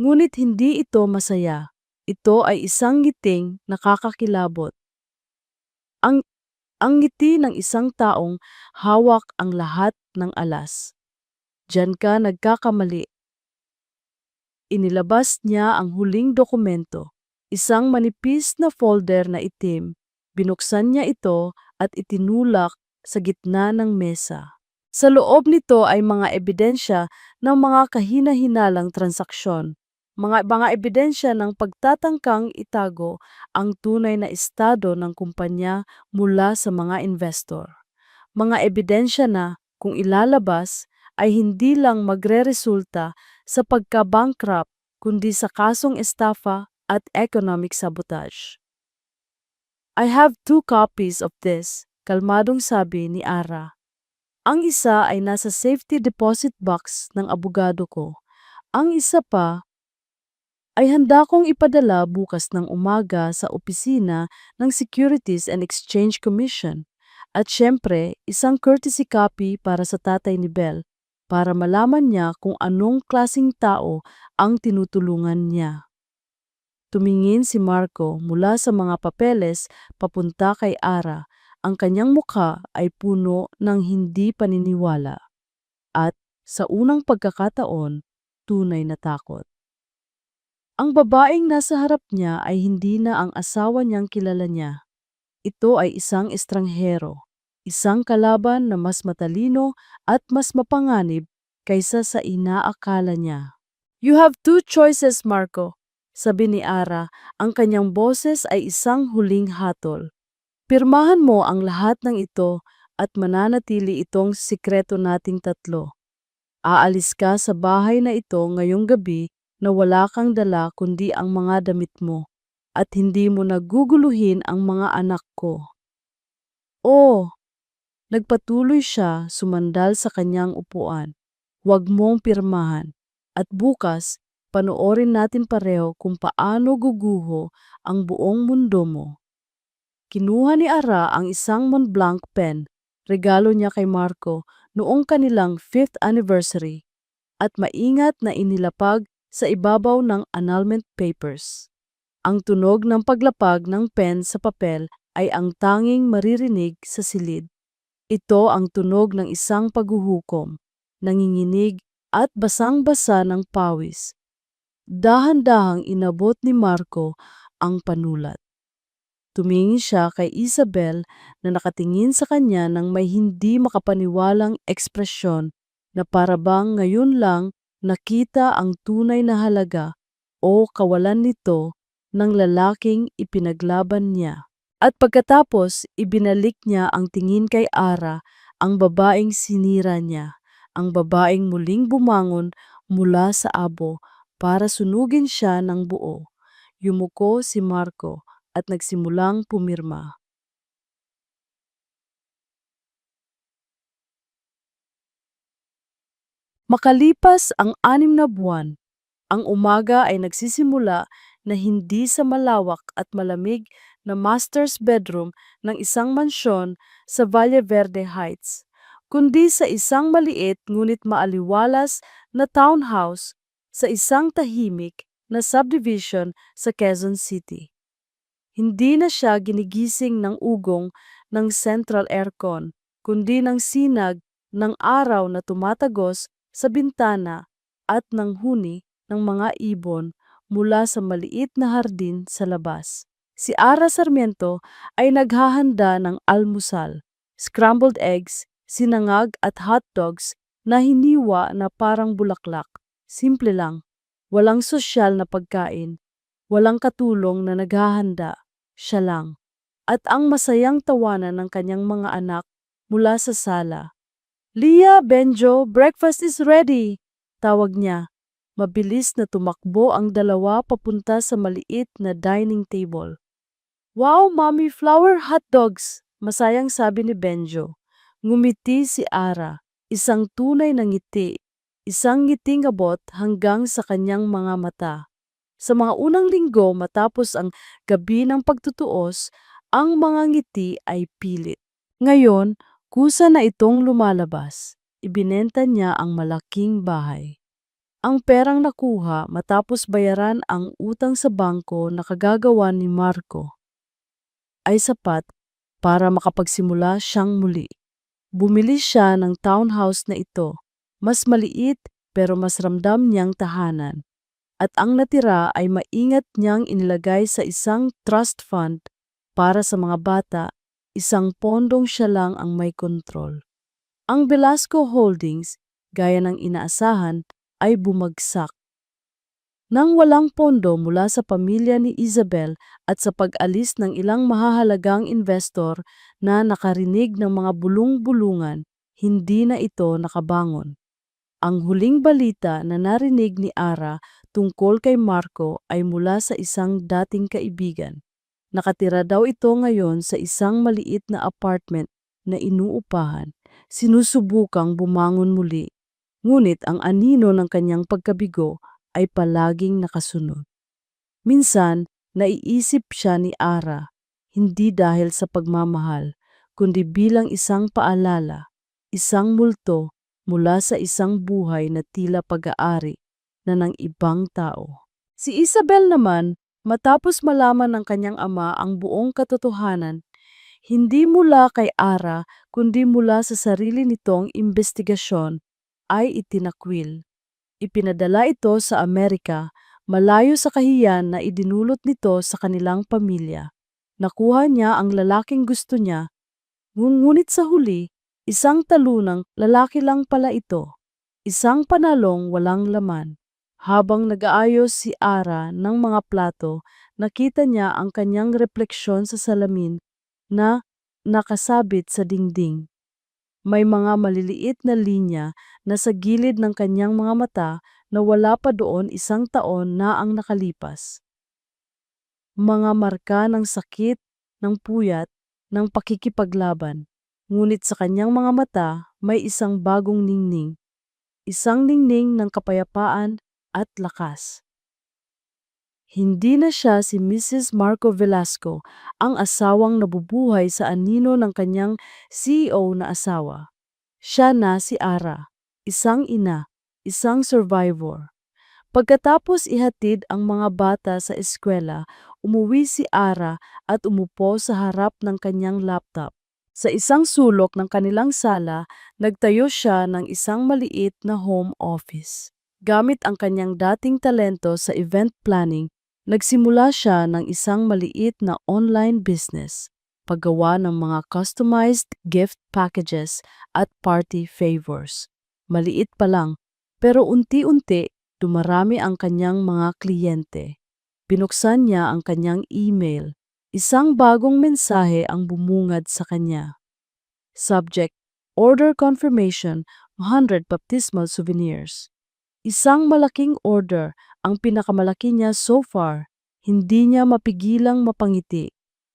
Ngunit hindi ito masaya. Ito ay isang ngiting nakakakilabot. Ang, ang ngiti ng isang taong hawak ang lahat ng alas. Diyan ka nagkakamali. Inilabas niya ang huling dokumento, isang manipis na folder na itim. Binuksan niya ito at itinulak sa gitna ng mesa. Sa loob nito ay mga ebidensya ng mga kahina-hinalang transaksyon. Mga ebidensya ng pagtatangkang itago ang tunay na estado ng kumpanya mula sa mga investor. Mga ebidensya na, kung ilalabas, ay hindi lang magreresulta sa pagka-bankrupt kundi sa kasong estafa at economic sabotage. I have 2 copies of this, kalmadong sabi ni Ara. Ang isa ay nasa safety deposit box ng abogado ko. Ang isa pa ay handa kong ipadala bukas ng umaga sa opisina ng Securities and Exchange Commission. At syempre, isang courtesy copy para sa tatay ni Belle para malaman niya kung anong klasing tao ang tinutulungan niya. Tumingin si Marco mula sa mga papeles papunta kay Ara. Ang kanyang mukha ay puno ng hindi paniniwala. At sa unang pagkakataon, tunay na takot. Ang babaeng nasa harap niya ay hindi na ang asawa niyang kilala niya. Ito ay isang estranghero, isang kalaban na mas matalino at mas mapanganib kaysa sa inaakala niya. You have 2 choices, Marco, sabi ni Ara. Ang kanyang boses ay isang huling hatol. Pirmahan mo ang lahat ng ito at mananatili itong sikreto nating tatlo. Aalis ka sa bahay na ito ngayong gabi na wala kang dala kundi ang mga damit mo at hindi mo naguguluhin ang mga anak ko. Oh, nagpatuloy siya sumandal sa kanyang upuan. Huwag mong pirmahan. At bukas, panoorin natin pareho kung paano guguho ang buong mundo mo. Kinuha ni Ara ang isang Montblanc pen, regalo niya kay Marco noong kanilang 5th anniversary, at maingat na inilapag sa ibabaw ng annulment papers. Ang tunog ng paglapag ng pen sa papel ay ang tanging maririnig sa silid. Ito ang tunog ng isang paghuhukom, nanginginig at basang-basa ng pawis. Dahan-dahang inabot ni Marco ang panulat. Tumingin siya kay Isabel na nakatingin sa kanya ng may hindi makapaniwalang ekspresyon na parabang ngayon lang nakita ang tunay na halaga o kawalan nito ng lalaking ipinaglaban niya. At pagkatapos, ibinalik niya ang tingin kay Ara, ang babaeng sinira niya, ang babaeng muling bumangon mula sa abo para sunugin siya ng buo. Yumuko si Marco at nagsimulang pumirma. Makalipas ang 6 na buwan, ang umaga ay nagsisimula na hindi sa malawak at malamig na master's bedroom ng isang mansyon sa Valle Verde Heights, kundi sa isang maliit ngunit maaliwalas na townhouse sa isang tahimik na subdivision sa Quezon City. Hindi na siya ginigising ng ugong ng central aircon, kundi ng sinag ng araw na tumatagos sa bintana at ng huni ng mga ibon mula sa maliit na hardin sa labas. Si Ara Sarmiento ay naghahanda ng almusal, scrambled eggs, sinangag at hotdogs na hiniwa na parang bulaklak. Simple lang, walang sosyal na pagkain, walang katulong na naghahanda, siya lang. At ang masayang tawanan ng kanyang mga anak mula sa sala. Leah, Benjo, breakfast is ready! Tawag niya. Mabilis na tumakbo ang dalawa papunta sa maliit na dining table. Wow, mommy, flower hotdogs! Masayang sabi ni Benjo. Ngumiti si Ara, isang tunay na ngiti, isang ngiting abot hanggang sa kanyang mga mata. Sa mga unang linggo matapos ang gabi ng pagtutuos, ang mga ngiti ay pilit. Ngayon, kusa na itong lumalabas. Ibinenta niya ang malaking bahay. Ang perang nakuha matapos bayaran ang utang sa bangko na kagagawa ni Marco ay sapat para makapagsimula siyang muli. Bumili siya ng townhouse na ito, mas maliit pero mas ramdam niyang tahanan. At ang natira ay maingat niyang inilagay sa isang trust fund para sa mga bata, isang pondong siya lang ang may kontrol. Ang Velasco Holdings, gaya ng inaasahan, ay bumagsak. Nang walang pondo mula sa pamilya ni Isabel at sa pag-alis ng ilang mahahalagang investor na nakarinig ng mga bulung-bulungan, hindi na ito nakabangon. Ang huling balita na narinig ni Ara tungkol kay Marco ay mula sa isang dating kaibigan. Nakatira daw ito ngayon sa isang maliit na apartment na inuupahan, sinusubukang bumangon muli. Ngunit ang anino ng kanyang pagkabigo ay palaging nakasunod. Minsan, naiisip siya ni Ara, hindi dahil sa pagmamahal, kundi bilang isang paalala, isang multo mula sa isang buhay na tila pag-aari na ng ibang tao. Si Isabel naman, matapos malaman ng kanyang ama ang buong katotohanan, hindi mula kay Ara kundi mula sa sarili nitong investigasyon, ay itinakwil. Ipinadala ito sa Amerika, malayo sa kahiyan na idinulot nito sa kanilang pamilya. Nakuha niya ang lalaking gusto niya, ngunit sa huli, isang talunang lalaki lang pala ito. Isang panalong walang laman. Habang nag-aayos si Ara ng mga plato, nakita niya ang kanyang refleksyon sa salamin na nakasabit sa dingding. May mga maliliit na linya na sa gilid ng kanyang mga mata na wala pa doon 1 taon na ang nakalipas. Mga marka ng sakit, ng puyat, ng pakikipaglaban. Ngunit sa kanyang mga mata may isang bagong ningning. Isang ningning ng kapayapaan at lakas. Hindi na siya si Mrs. Marco Velasco, ang asawang nabubuhay sa anino ng kanyang CEO na asawa. Siya na si Ara, isang ina, isang survivor. Pagkatapos ihatid ang mga bata sa eskwela, umuwi si Ara at umupo sa harap ng kanyang laptop. Sa isang sulok ng kanilang sala, nagtayo siya ng isang maliit na home office. Gamit ang kanyang dating talento sa event planning, nagsimula siya ng isang maliit na online business, paggawa ng mga customized gift packages at party favors. Maliit pa lang, pero unti-unti dumarami ang kanyang mga kliyente. Binuksan niya ang kanyang email. Isang bagong mensahe ang bumungad sa kanya. Subject: Order confirmation, 100 baptismal souvenirs. Isang malaking order, ang pinakamalaki niya so far. Hindi niya mapigilang mapangiti.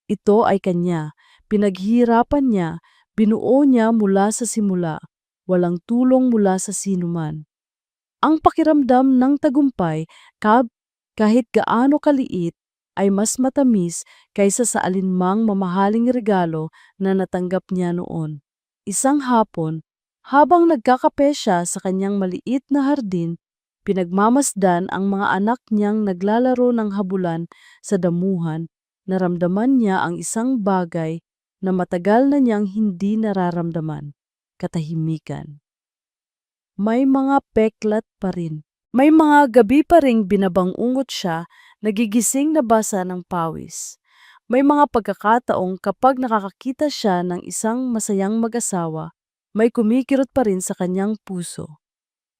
Ito ay kanya. Pinaghihirapan niya, binuo niya mula sa simula. Walang tulong mula sa sinuman. Ang pakiramdam ng tagumpay, kahit gaano kaliit, ay mas matamis kaysa sa alinmang mamahaling regalo na natanggap niya noon. Isang hapon, habang nagkakape siya sa kanyang maliit na hardin, pinagmamasdan ang mga anak niyang naglalaro ng habulan sa damuhan, naramdaman niya ang isang bagay na matagal na niyang hindi nararamdaman: katahimikan. May mga peklat pa rin. May mga gabi pa ring binabangungot siya, nagigising na basa ng pawis. May mga pagkakataong kapag nakakakita siya ng isang masayang mag-asawa, may kumikirot pa rin sa kanyang puso.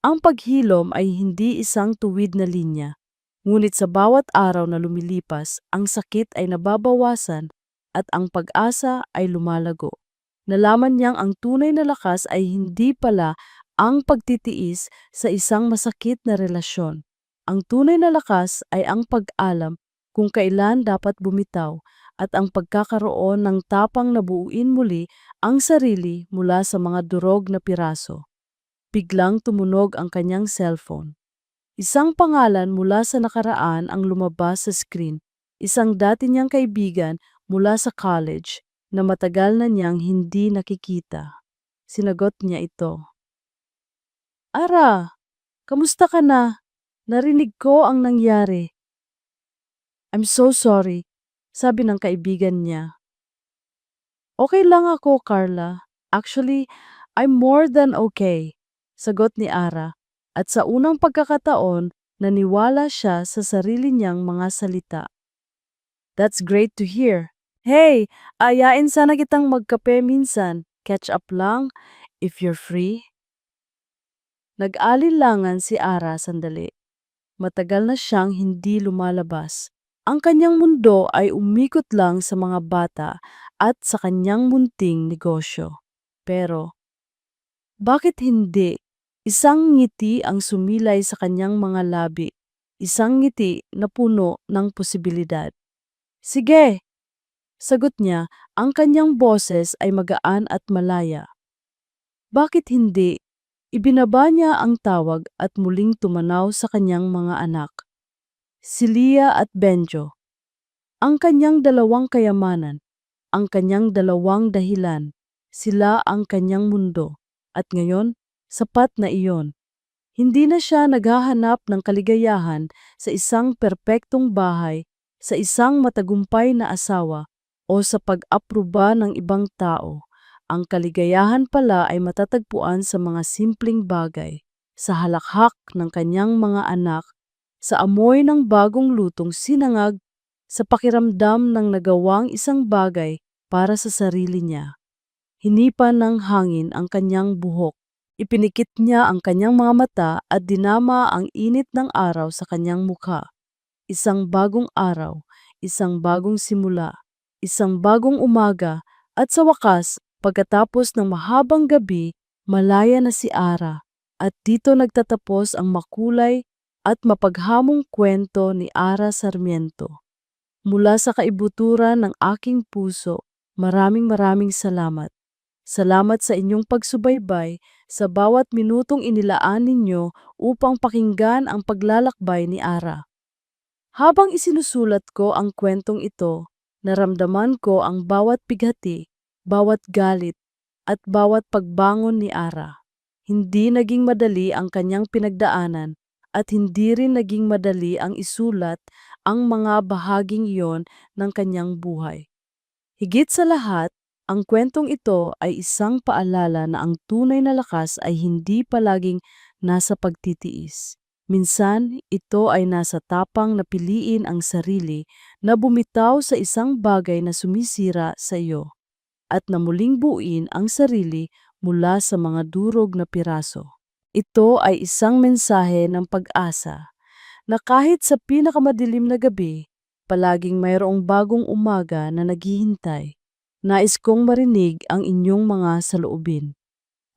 Ang paghilom ay hindi isang tuwid na linya, ngunit sa bawat araw na lumilipas, ang sakit ay nababawasan at ang pag-asa ay lumalago. Nalaman niyang ang tunay na lakas ay hindi pala ang pagtitiis sa isang masakit na relasyon. Ang tunay na lakas ay ang pag-alam kung kailan dapat bumitaw at ang pagkakaroon ng tapang na buuin muli ang sarili mula sa mga durog na piraso. Biglang tumunog ang kanyang cellphone. Isang pangalan mula sa nakaraan ang lumabas sa screen. Isang dati niyang kaibigan mula sa college na matagal na niyang hindi nakikita. Sinagot niya ito. Ara, Kamusta ka na? Narinig ko ang nangyari. I'm so sorry, sabi ng kaibigan niya. Okay lang ako, Carla. Actually, I'm more than okay, sagot ni Ara. At sa unang pagkakataon, naniwala siya sa sarili niyang mga salita. That's great to hear. Hey, ayain sana kitang magkape minsan. Catch up lang, if you're free. Nag-alinlangan si Ara sandali. Matagal na siyang hindi lumalabas. Ang kanyang mundo ay umikot lang sa mga bata at sa kanyang munting negosyo. Pero, bakit hindi? Isang ngiti ang sumilay sa kanyang mga labi. Isang ngiti na puno ng posibilidad. Sige, sagot niya, ang kanyang boses ay magaan at malaya. Bakit hindi? Ibinaba niya ang tawag at muling tumanaw sa kanyang mga anak. Si Leah at Benjo. Ang kanyang dalawang kayamanan, ang kanyang dalawang dahilan, sila ang kanyang mundo. At ngayon, sapat na iyon. Hindi na siya naghahanap ng kaligayahan sa isang perpektong bahay, sa isang matagumpay na asawa, o sa pag-apruba ng ibang tao. Ang kaligayahan pala ay matatagpuan sa mga simpleng bagay, sa halakhak ng kanyang mga anak, sa amoy ng bagong lutong sinangag, sa pakiramdam ng nagawang isang bagay para sa sarili niya. Hinipan ng hangin ang kanyang buhok. Ipinikit niya ang kanyang mga mata at dinama ang init ng araw sa kanyang mukha. Isang bagong araw, isang bagong simula, isang bagong umaga, at sa wakas, pagkatapos ng mahabang gabi, malaya na si Ara. At dito nagtatapos ang makulay at mapaghamong kwento ni Ara Sarmiento. Mula sa kaibuturan ng aking puso, maraming salamat. Salamat sa inyong pagsubaybay sa bawat minutong inilaan ninyo upang pakinggan ang paglalakbay ni Ara. Habang isinusulat ko ang kwentong ito, naramdaman ko ang bawat bighati, bawat galit, at bawat pagbangon ni Ara. Hindi naging madali ang kanyang pinagdaanan at hindi rin naging madali ang isulat ang mga bahaging iyon ng kanyang buhay. Higit sa lahat, ang kwentong ito ay isang paalala na ang tunay na lakas ay hindi palaging nasa pagtitiis. Minsan, ito ay nasa tapang na piliin ang sarili na bumitaw sa isang bagay na sumisira sa iyo at na muling buuin ang sarili mula sa mga durog na piraso. Ito ay isang mensahe ng pag-asa na kahit sa pinakamadilim na gabi, palaging mayroong bagong umaga na naghihintay. Nais kong marinig ang inyong mga saloobin.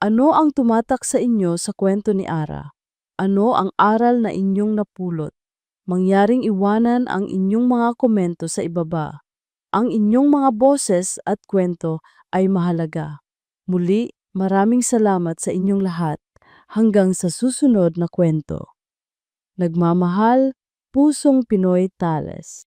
Ano ang tumatak sa inyo sa kwento ni Ara? Ano ang aral na inyong napulot? Mangyaring iwanan ang inyong mga komento sa ibaba. Ang inyong mga boses at kwento ay mahalaga. Muli, maraming salamat sa inyong lahat. Hanggang sa susunod na kwento. Nagmamahal, Pusong Pinoy Tales.